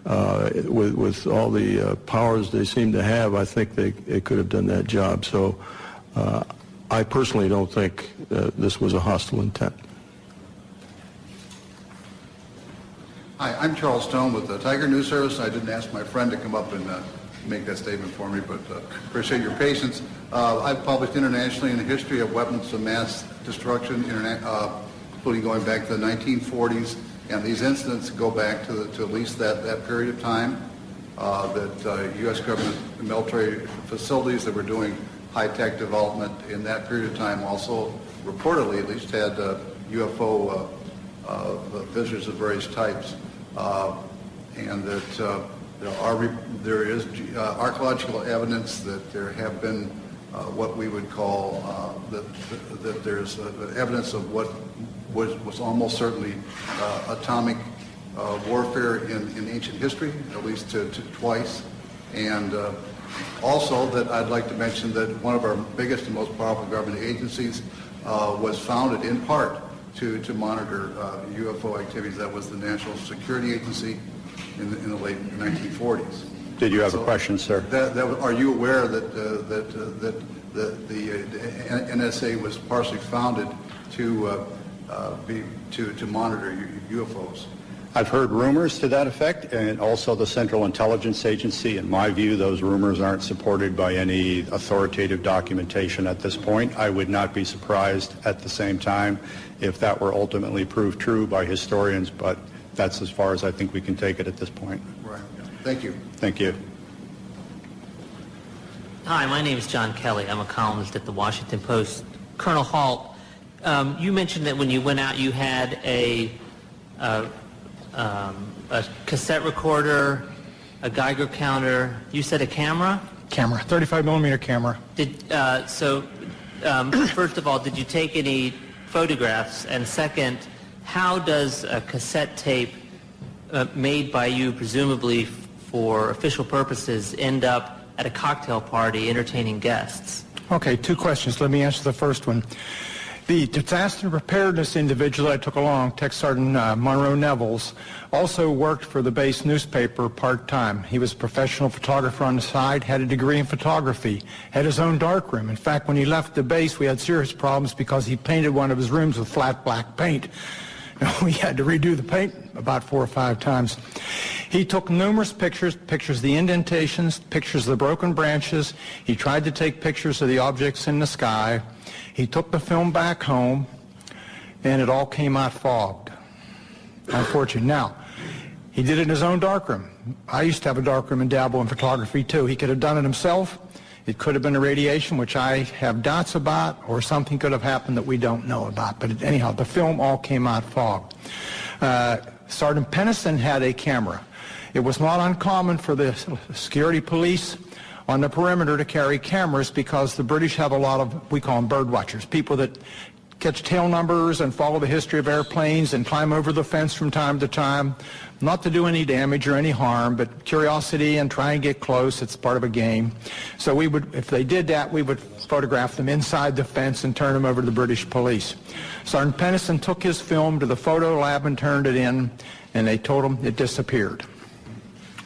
[SPEAKER 2] with all the powers they seem to have, I think they could have done that job. So I personally don't think this was a hostile intent.
[SPEAKER 12] Hi, I'm Charles Stone with the Tiger News Service. I didn't ask my friend to come up and make that statement for me, but appreciate your patience. I've published internationally in the history of weapons of mass destruction, including going back to the 1940s, and these incidents go back to at least that period of time, that U.S. government military facilities that were doing high-tech development in that period of time also reportedly at least had UFO visitors of various types, and that there is archaeological evidence that there have been what we would call that there's evidence of what was almost certainly atomic warfare in ancient history, at least twice, and also that I'd like to mention that one of our biggest and most powerful government agencies was founded in part to monitor UFO activities. That was the National Security Agency in the late 1940s.
[SPEAKER 1] Did you have a question, sir?
[SPEAKER 12] Are you aware that the NSA was partially founded to monitor UFOs?
[SPEAKER 1] I've heard rumors to that effect, and also the Central Intelligence Agency. In my view, those rumors aren't supported by any authoritative documentation at this point. I would not be surprised at the same time if that were ultimately proved true by historians, but that's as far as I think we can take it at this point.
[SPEAKER 12] Right. Thank you.
[SPEAKER 1] Thank you.
[SPEAKER 13] Hi, my name is John Kelly. I'm a columnist at the Washington Post. Colonel Halt, you mentioned that when you went out you had a cassette recorder, a Geiger counter. You said a camera?
[SPEAKER 14] Camera, 35 millimeter camera.
[SPEAKER 13] First of all, did you take any photographs? And second, how does a cassette tape made by you, presumably for official purposes, end up at a cocktail party entertaining guests?
[SPEAKER 14] Okay, two questions. Let me answer the first one. The disaster preparedness individual I took along, Tech Sergeant Monroe Nevels, also worked for the base newspaper part-time. He was a professional photographer on the side, had a degree in photography, had his own darkroom. In fact, when he left the base, we had serious problems because he painted one of his rooms with flat black paint. We had to redo the paint about 4 or 5 times. He took numerous pictures of the indentations, pictures of the broken branches. He tried to take pictures of the objects in the sky. He took the film back home, and it all came out fogged. Unfortunately. Now, he did it in his own darkroom. I used to have a darkroom and dabble in photography, too. He could have done it himself. It could have been a radiation, which I have doubts about, or something could have happened that we don't know about. But anyhow, the film all came out fogged. Sergeant Pennison had a camera. It was not uncommon for the security police on the perimeter to carry cameras because the British have a lot of, we call them bird watchers, people that catch tail numbers and follow the history of airplanes and climb over the fence from time to time, not to do any damage or any harm, but curiosity and try and get close. It's part of a game. So we would, if they did that, we would photograph them inside the fence and turn them over to the British police. Sergeant Pennison took his film to the photo lab and turned it in, and they told him it disappeared.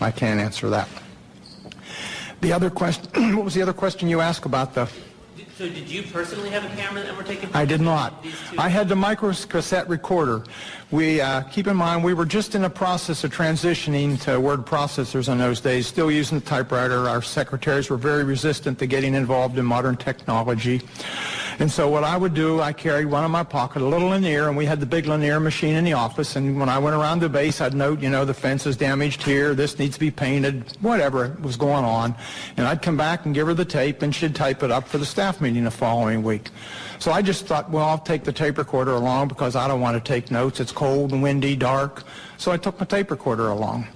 [SPEAKER 14] I can't answer that. The other question, what was the other question you asked about the...
[SPEAKER 13] So did you personally have a camera that were taking pictures?
[SPEAKER 14] I did not. I had the microcassette recorder. We, keep in mind, we were just in the process of transitioning to word processors in those days, still using the typewriter. Our secretaries were very resistant to getting involved in modern technology. And so what I would do, I carried one in my pocket, a little linear, and we had the big linear machine in the office, and when I went around the base, I'd note, you know, the fence is damaged here, this needs to be painted, whatever was going on. And I'd come back and give her the tape, and she'd type it up for the staff meeting the following week. So I just thought, well, I'll take the tape recorder along because I don't want to take notes. It's cold and windy, dark. So I took my tape recorder along.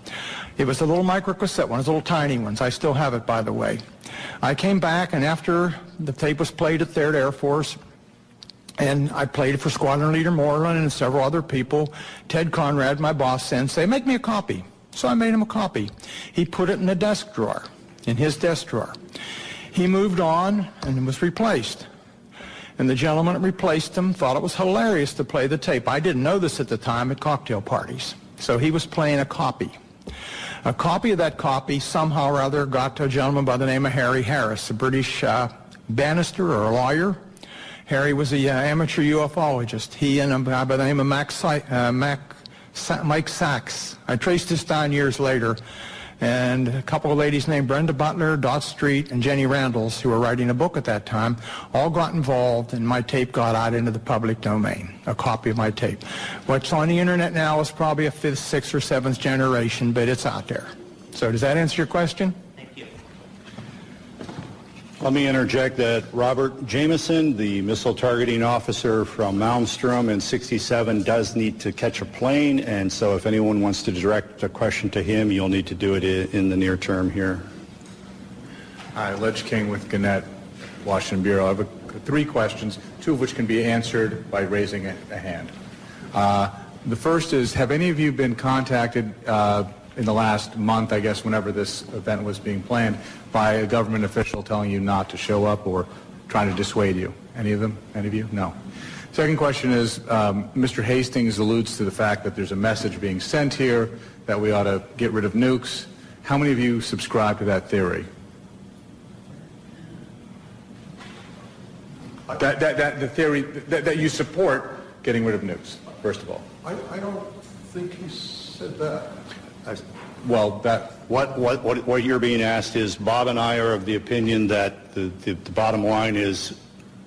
[SPEAKER 14] It was a little microcassette one, little tiny ones. I still have it, by the way. I came back, and after the tape was played at 3rd Air Force, and I played it for Squadron Leader Moreland and several other people, Ted Conrad, my boss, said, make me a copy. So I made him a copy. He put it in the desk drawer, in his desk drawer. He moved on, and it was replaced. And the gentleman that replaced him thought it was hilarious to play the tape. I didn't know this at the time at cocktail parties. So he was playing a copy. A copy of that copy somehow or other got to a gentleman by the name of Harry Harris, a British barrister or a lawyer. Harry was an amateur ufologist. He and a guy by the name of Mike Sachs. I traced this down years later. And a couple of ladies named Brenda Butler, Dot Street, and Jenny Randalls, who were writing a book at that time, all got involved, and my tape got out into the public domain, a copy of my tape. What's on the internet now is probably a 5th, 6th, or 7th generation, but it's out there. So does that answer your question?
[SPEAKER 13] Thank you.
[SPEAKER 1] Let me interject that Robert Jameson, the missile targeting officer from Malmstrom in 67, does need to catch a plane, and so if anyone wants to direct a question to him, you'll need to do it in the near term here.
[SPEAKER 15] Hi, Ledge King with Gannett, Washington Bureau. I have 3 questions, 2 of which can be answered by raising a hand. The first is, have any of you been contacted in the last month, I guess, whenever this event was being planned, by a government official telling you not to show up or trying to dissuade you? Any of them? Any of you? No. Second question is, Mr. Hastings alludes to the fact that there's a message being sent here that we ought to get rid of nukes. How many of you subscribe to that theory? The theory that you support getting rid of nukes, first of all.
[SPEAKER 8] I don't think he said that.
[SPEAKER 1] Well, what you're being asked is, Bob and I are of the opinion that the bottom line is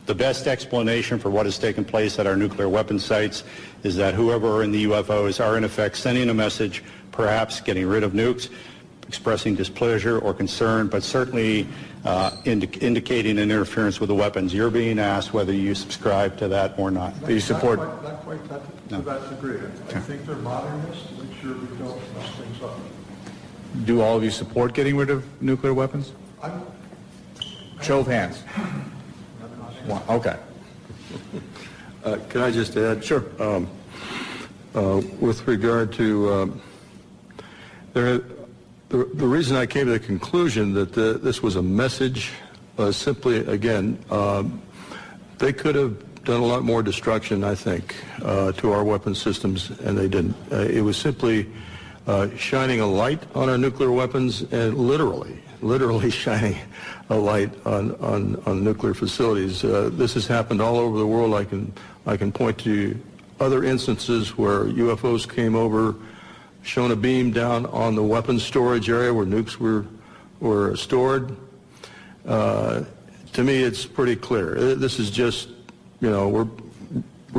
[SPEAKER 1] the best explanation for what has taken place at our nuclear weapon sites is that whoever are in the UFOs are in effect sending a message, perhaps getting rid of nukes, expressing displeasure or concern, but certainly indicating an interference with the weapons. You're being asked whether you subscribe to that or not.
[SPEAKER 15] Do you support?
[SPEAKER 8] Not quite to that degree. I think they're modernists to make sure we don't mess things up.
[SPEAKER 15] Do all of you support getting rid of nuclear weapons? Show of hands. One. Okay.
[SPEAKER 2] Can I just add?
[SPEAKER 15] Sure.
[SPEAKER 2] with regard to the reason I came to the conclusion that this was a message was simply, again, they could have done a lot more destruction, I think, to our weapon systems, and they didn't. It was simply shining a light on our nuclear weapons and literally shining a light on nuclear facilities. This has happened all over the world. I can point to other instances where UFOs came over, shone a beam down on the weapons storage area where nukes were stored. To me, it's pretty clear. This is just, we're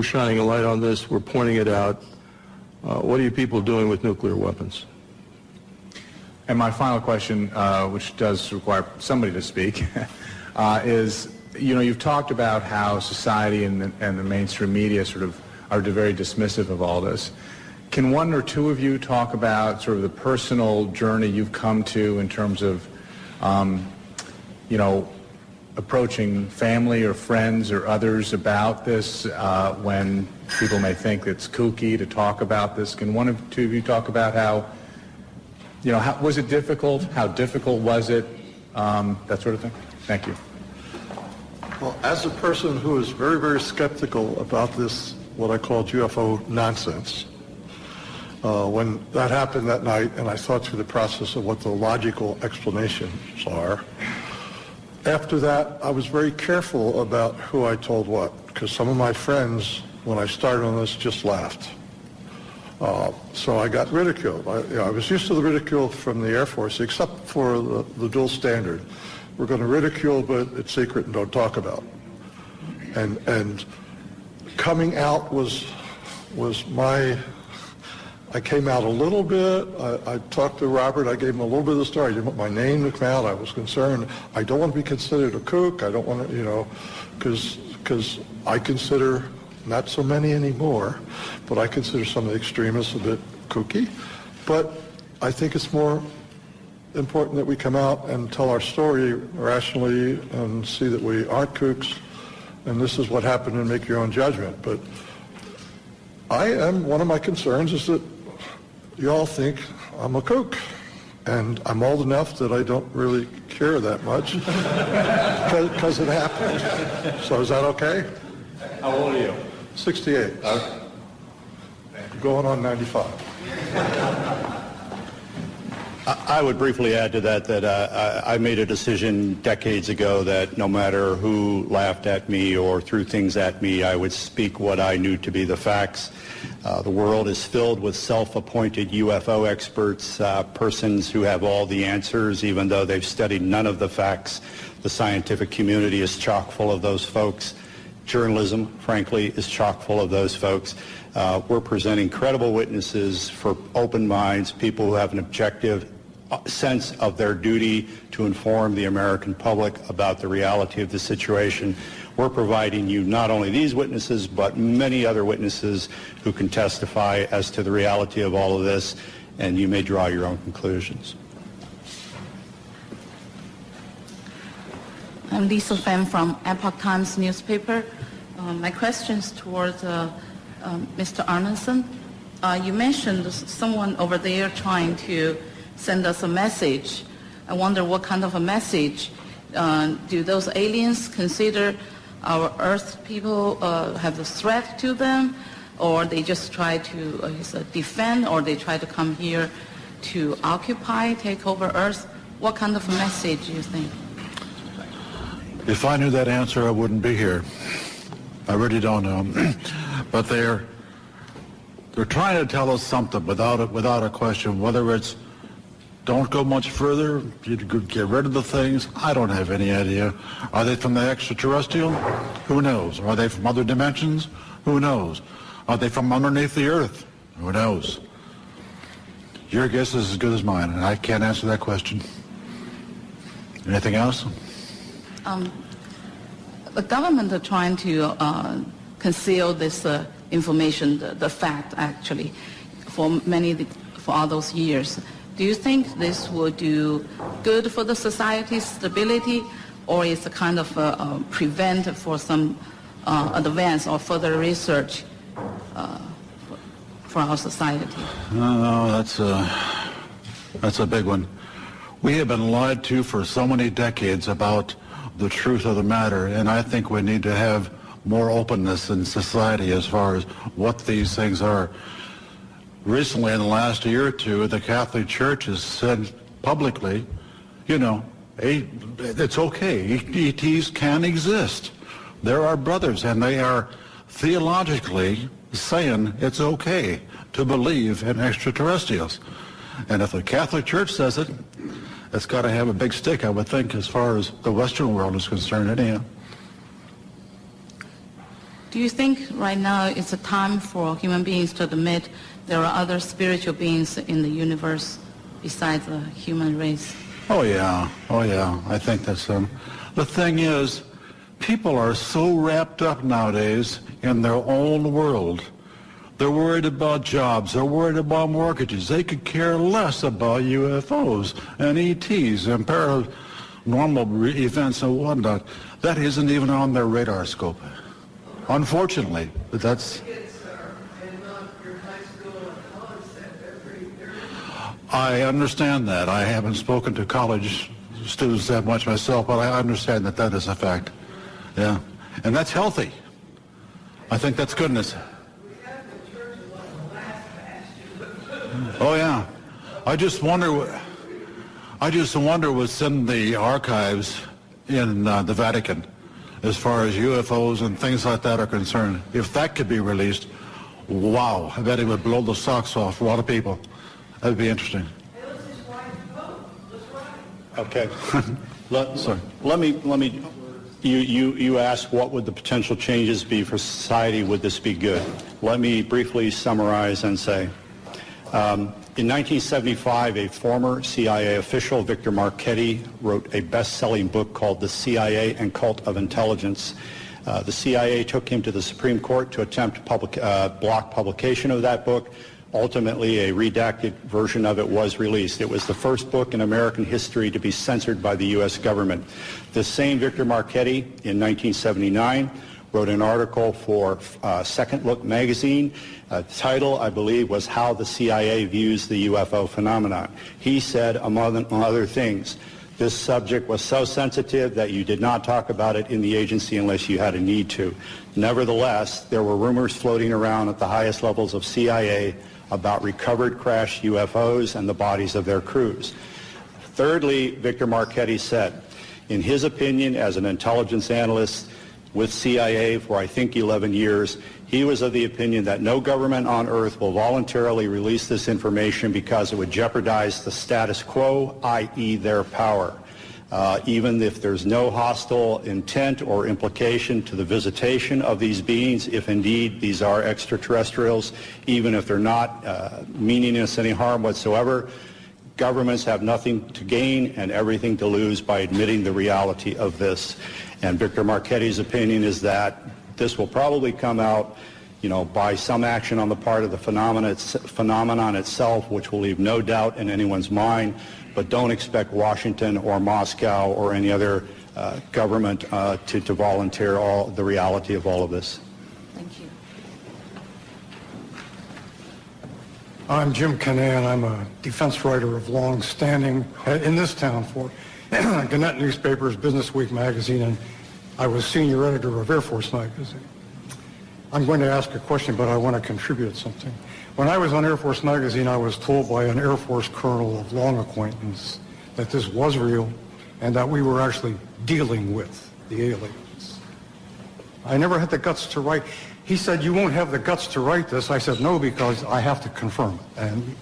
[SPEAKER 2] shining a light on this. We're pointing it out. What are you people doing with nuclear weapons?
[SPEAKER 15] And my final question, which does require somebody to speak, is, you've talked about how society and the mainstream media sort of are very dismissive of all this. Can one or two of you talk about sort of the personal journey you've come to in terms of, approaching family or friends or others about this when people may think it's kooky to talk about this? Can one or two of you talk about how was it difficult? How difficult was it? That sort of thing. Thank you.
[SPEAKER 8] Well, as a person who is very, very skeptical about this, what I call UFO nonsense, when that happened that night and I thought through the process of what the logical explanations are, after that I was very careful about who I told what, because some of my friends, when I started on this, just laughed. So I got ridiculed. I was used to the ridicule from the Air Force, except for the dual standard. We're going to ridicule, but it's secret and don't talk about. And coming out was I came out a little bit. I talked to Robert. I gave him a little bit of the story. I didn't want my name to come out. I was concerned. I don't want to be considered a kook. I don't want to, because I consider, not so many anymore, but I consider some of the extremists a bit kooky. But I think it's more important that we come out and tell our story rationally and see that we aren't kooks, and this is what happened, and make your own judgment. But one of my concerns is that you all think I'm a kook, and I'm old enough that I don't really care that much because it happened. So is that okay?
[SPEAKER 15] How old are you?
[SPEAKER 8] 68. Going on 95.
[SPEAKER 1] I would briefly add to that I made a decision decades ago that no matter who laughed at me or threw things at me, I would speak what I knew to be the facts. The world is filled with self-appointed UFO experts, persons who have all the answers, even though they've studied none of the facts. The scientific community is chock full of those folks. Journalism, frankly, is chock full of those folks. We're presenting credible witnesses for open minds, people who have an objective sense of their duty to inform the American public about the reality of the situation. We're providing you not only these witnesses, but many other witnesses who can testify as to the reality of all of this, and you may draw your own conclusions.
[SPEAKER 16] I'm Lisa Pham from Epoch Times newspaper. My question is towards Mr. Arneson. You mentioned someone over there trying to send us a message. I wonder what kind of a message. Do those aliens consider our Earth people have a threat to them, or they just try to defend, or they try to come here to occupy, take over Earth? What kind of a message do you think?
[SPEAKER 3] If I knew that answer, I wouldn't be here. I really don't know. But they're trying to tell us something without a question. Whether it's don't go much further, you get rid of the things, I don't have any idea. Are they from the extraterrestrial? Who knows? Are they from other dimensions? Who knows? Are they from underneath the Earth? Who knows? Your guess is as good as mine, and I can't answer that question. Anything else?
[SPEAKER 16] The government are trying to conceal this information, the fact actually, for all those years. Do you think this will do good for the society's stability, or is it kind of prevent for some advance or further research for our society?
[SPEAKER 3] No, that's a big one. We have been lied to for so many decades about the truth of the matter, and I think we need to have more openness in society as far as what these things are. Recently, in the last year or two, the Catholic Church has said publicly, you know, hey, it's okay. ETs can exist. They're our brothers, and they are theologically saying it's okay to believe in extraterrestrials. And if the Catholic Church says it, it's got to have a big stick, I would think, as far as the Western world is concerned anyhow.
[SPEAKER 16] Do you think right now it's a time for human beings to admit there are other spiritual beings in the universe besides the human race?
[SPEAKER 3] Oh yeah. I think that's the thing is, people are so wrapped up nowadays in their own world. They're worried about jobs. They're worried about mortgages. They could care less about UFOs and ETs and paranormal events and whatnot. That isn't even on their radar scope. Unfortunately, but that's... I understand that. I haven't spoken to college students that much myself, but I understand that is a fact. Yeah. And that's healthy. I think that's goodness. Oh, yeah. I just wonder what's in the archives in the Vatican as far as UFOs and things like that are concerned. If that could be released, wow, I bet it would blow the socks off a lot of people. That would be interesting.
[SPEAKER 1] Okay. Let me. You asked what would the potential changes be for society? Would this be good? Let me briefly summarize and say, in 1975, a former CIA official, Victor Marchetti, wrote a best-selling book called The CIA and Cult of Intelligence. The CIA took him to the Supreme Court to attempt block publication of that book. Ultimately, a redacted version of it was released. It was the first book in American history to be censored by the U.S. government. This same Victor Marchetti, in 1979, wrote an article for Second Look magazine. The title, I believe, was How the CIA Views the UFO Phenomenon. He said, among other things, this subject was so sensitive that you did not talk about it in the agency unless you had a need to. Nevertheless, there were rumors floating around at the highest levels of CIA about recovered crashed UFOs and the bodies of their crews. Thirdly, Victor Marchetti said, in his opinion, as an intelligence analyst with CIA for I think 11 years, he was of the opinion that no government on earth will voluntarily release this information because it would jeopardize the status quo, i.e. their power. Even if there's no hostile intent or implication to the visitation of these beings, if indeed these are extraterrestrials, even if they're not meaning us any harm whatsoever, governments have nothing to gain and everything to lose by admitting the reality of this. And Victor Marchetti's opinion is that this will probably come out, by some action on the part of the phenomenon itself, which will leave no doubt in anyone's mind. But don't expect Washington or Moscow or any other government to volunteer the reality of all of this.
[SPEAKER 16] Thank you.
[SPEAKER 17] I'm Jim Canan. I'm a defense writer of long standing in this town for Gannett Newspaper's Business Week magazine, and I was senior editor of Air Force magazine. I'm going to ask a question, but I want to contribute something. When I was on Air Force magazine, I was told by an Air Force colonel of long acquaintance that this was real and that we were actually dealing with the aliens. I never had the guts to write. He said, you won't have the guts to write this. I said, no, because I have to confirm it. And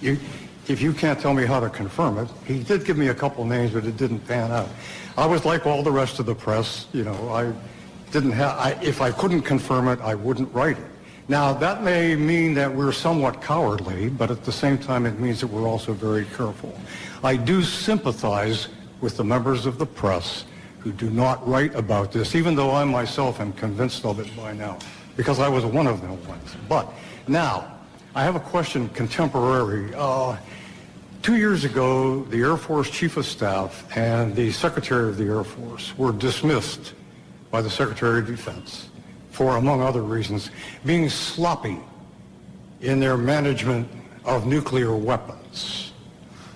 [SPEAKER 17] if you can't tell me how to confirm it, he did give me a couple names, but it didn't pan out. I was like all the rest of the press, if I couldn't confirm it, I wouldn't write it. Now, that may mean that we're somewhat cowardly, but at the same time, it means that we're also very careful. I do sympathize with the members of the press who do not write about this, even though I myself am convinced of it by now, because I was one of them once. But now, I have a question contemporary. 2 years ago, the Air Force Chief of Staff and the Secretary of the Air Force were dismissed by the Secretary of Defense for, among other reasons, being sloppy in their management of nuclear weapons.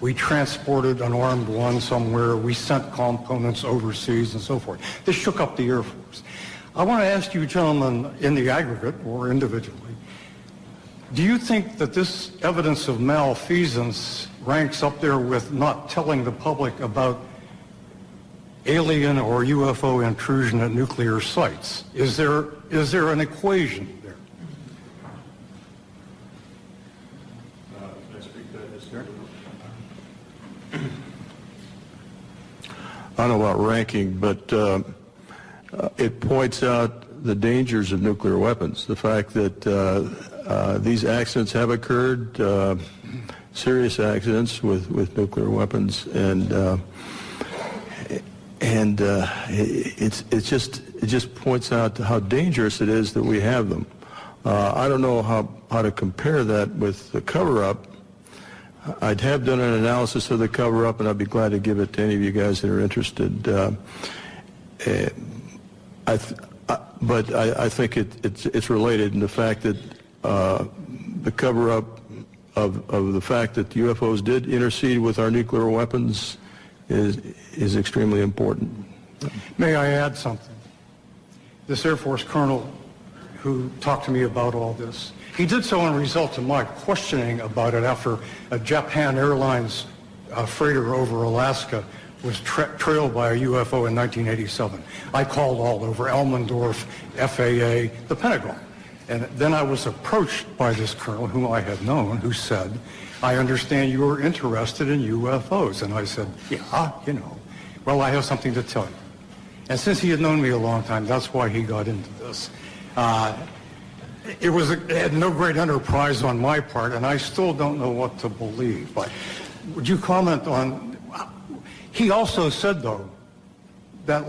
[SPEAKER 17] We transported an armed one somewhere. We sent components overseas and so forth. This shook up the Air Force. I want to ask you gentlemen in the aggregate or individually, do you think that this evidence of malfeasance ranks up there with not telling the public about alien or UFO intrusion at nuclear sites? Is there an equation there?
[SPEAKER 2] I don't know about ranking, but it points out the dangers of nuclear weapons. The fact that these accidents have occurred, serious accidents with nuclear weapons, and it just points out how dangerous it is that we have them. I don't know how to compare that with the cover-up. I'd have done an analysis of the cover-up, and I'd be glad to give it to any of you guys that are interested. But I think it's related in the fact that the cover-up of the fact that UFOs did intercede with our nuclear weapons is extremely important.
[SPEAKER 17] May I add something? This Air Force colonel who talked to me about all this, he did so in result to my questioning about it after a Japan Airlines freighter over Alaska was trailed by a UFO in 1987. I called all over Elmendorf, FAA, the Pentagon. And then I was approached by this colonel whom I had known who said, I understand you are interested in UFOs. And I said, yeah, you know. Well, I have something to tell you. And since he had known me a long time, that's why he got into this. It had no great enterprise on my part, and I still don't know what to believe. But would you comment on... He also said, though, that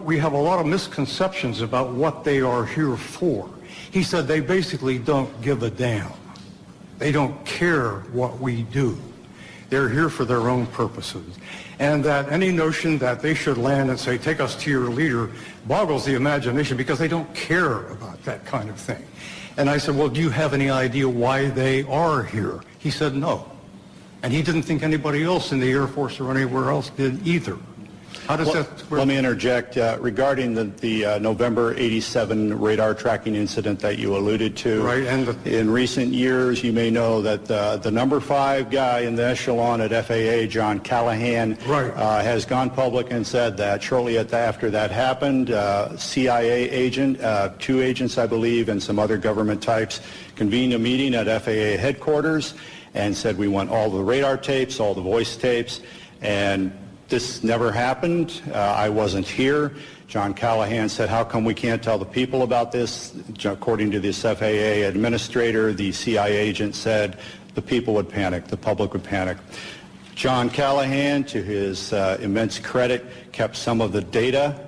[SPEAKER 17] we have a lot of misconceptions about what they are here for. He said they basically don't give a damn. They don't care what we do. They're here for their own purposes. And that any notion that they should land and say, take us to your leader, boggles the imagination because they don't care about that kind of thing. And I said, well, do you have any idea why they are here? He said, no. And he didn't think anybody else in the Air Force or anywhere else did either. How does that...
[SPEAKER 1] Let me interject. Regarding the November 87 radar tracking incident that you alluded to,
[SPEAKER 17] right, and
[SPEAKER 1] in recent years, you may know that the number 5 guy in the echelon at FAA, John Callahan, has gone public and said that shortly after that happened, CIA agent, 2 agents, I believe, and some other government types convened a meeting at FAA headquarters and said we want all the radar tapes, all the voice tapes, and this never happened. I wasn't here. John Callahan said, how come we can't tell the people about this? According to this FAA administrator, the CIA agent said the people would panic, the public would panic. John Callahan, to his immense credit, kept some of the data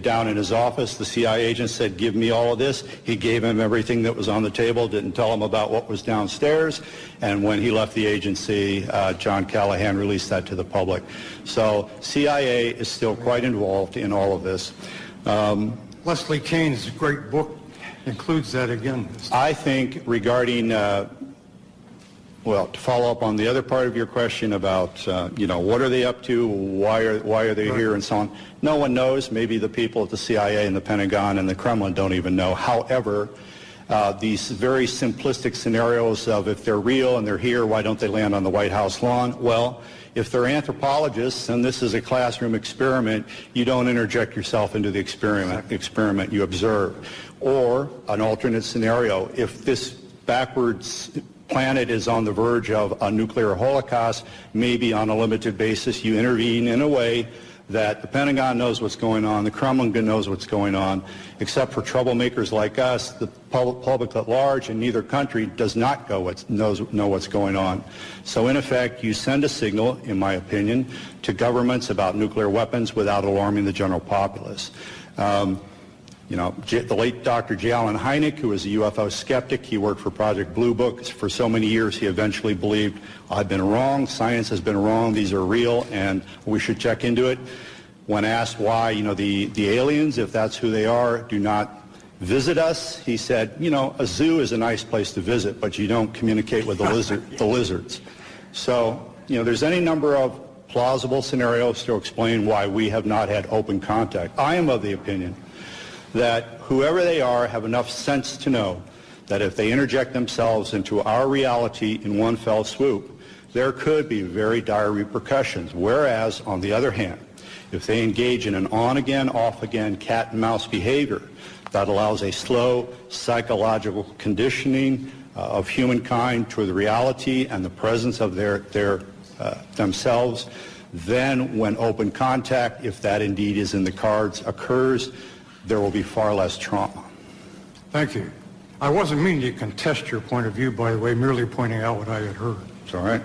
[SPEAKER 1] down in his office. The CIA agent said, give me all of this. He gave him everything that was on the table, didn't tell him about what was downstairs. And when he left the agency, John Callahan released that to the public. So CIA is still quite involved in all of this.
[SPEAKER 17] Leslie Kane's great book includes that again.
[SPEAKER 1] I think regarding... well, to follow up on the other part of your question about, what are they up to, why are they here, and so on, no one knows. Maybe the people at the CIA and the Pentagon and the Kremlin don't even know. However, these very simplistic scenarios of if they're real and they're here, why don't they land on the White House lawn? Well, if they're anthropologists and this is a classroom experiment, you don't interject yourself into the experiment, you observe. Or an alternate scenario, if this backwards planet is on the verge of a nuclear holocaust, maybe on a limited basis you intervene in a way that the Pentagon knows what's going on, the Kremlin knows what's going on, except for troublemakers like us, the public at large in neither country does not know what's going on. So in effect, you send a signal, in my opinion, to governments about nuclear weapons without alarming the general populace. The late Dr. J. Allen Hynek, who was a UFO skeptic, he worked for Project Blue Book. For so many years, he eventually believed, I've been wrong, science has been wrong, these are real, and we should check into it. When asked why, the aliens, if that's who they are, do not visit us. He said, you know, a zoo is a nice place to visit, but you don't communicate with the lizards. So, you know, there's any number of plausible scenarios to explain why we have not had open contact. I am of the opinion that whoever they are have enough sense to know that if they interject themselves into our reality in one fell swoop, there could be very dire repercussions. Whereas, on the other hand, if they engage in an on-again, off-again cat-and-mouse behavior that allows a slow psychological conditioning of humankind to the reality and the presence of themselves, then when open contact, if that indeed is in the cards, occurs, there will be far less trauma.
[SPEAKER 17] Thank you. I wasn't meaning to contest your point of view, by the way, merely pointing out what I had heard.
[SPEAKER 1] It's all right.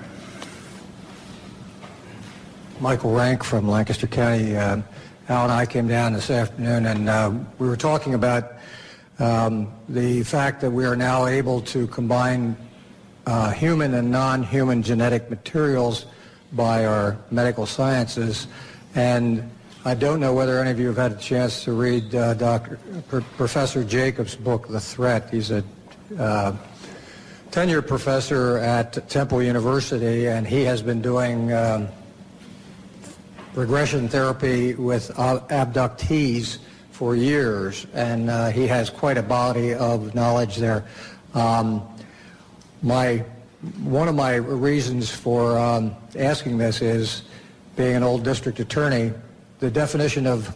[SPEAKER 18] Michael Rank from Lancaster County. Al and I came down this afternoon, and we were talking about the fact that we are now able to combine human and non-human genetic materials by our medical sciences. And I don't know whether any of you have had a chance to read Professor Jacobs' book, The Threat. He's a tenured professor at Temple University, and he has been doing regression therapy with abductees for years, and he has quite a body of knowledge there. One of my reasons for asking this is, being an old district attorney, the definition of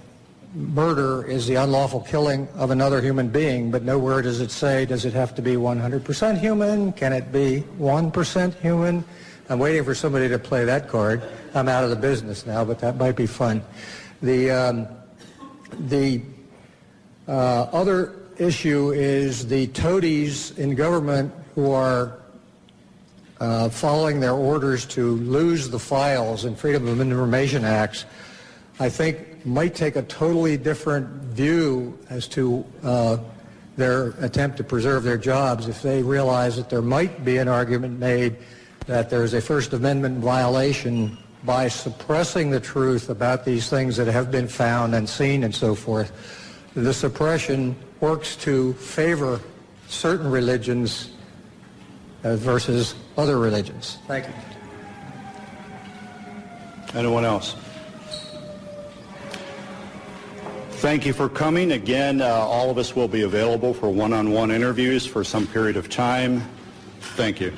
[SPEAKER 18] murder is the unlawful killing of another human being, but nowhere does it say, does it have to be 100% human? Can it be 1% human? I'm waiting for somebody to play that card. I'm out of the business now, but that might be fun. The other issue is the toadies in government who are following their orders to lose the files in Freedom of Information Acts, I think might take a totally different view as to their attempt to preserve their jobs if they realize that there might be an argument made that there's a First Amendment violation by suppressing the truth about these things that have been found and seen and so forth. The suppression works to favor certain religions versus other religions. Thank you.
[SPEAKER 1] Anyone else? Thank you for coming. Again, all of us will be available for one-on-one interviews for some period of time. Thank you.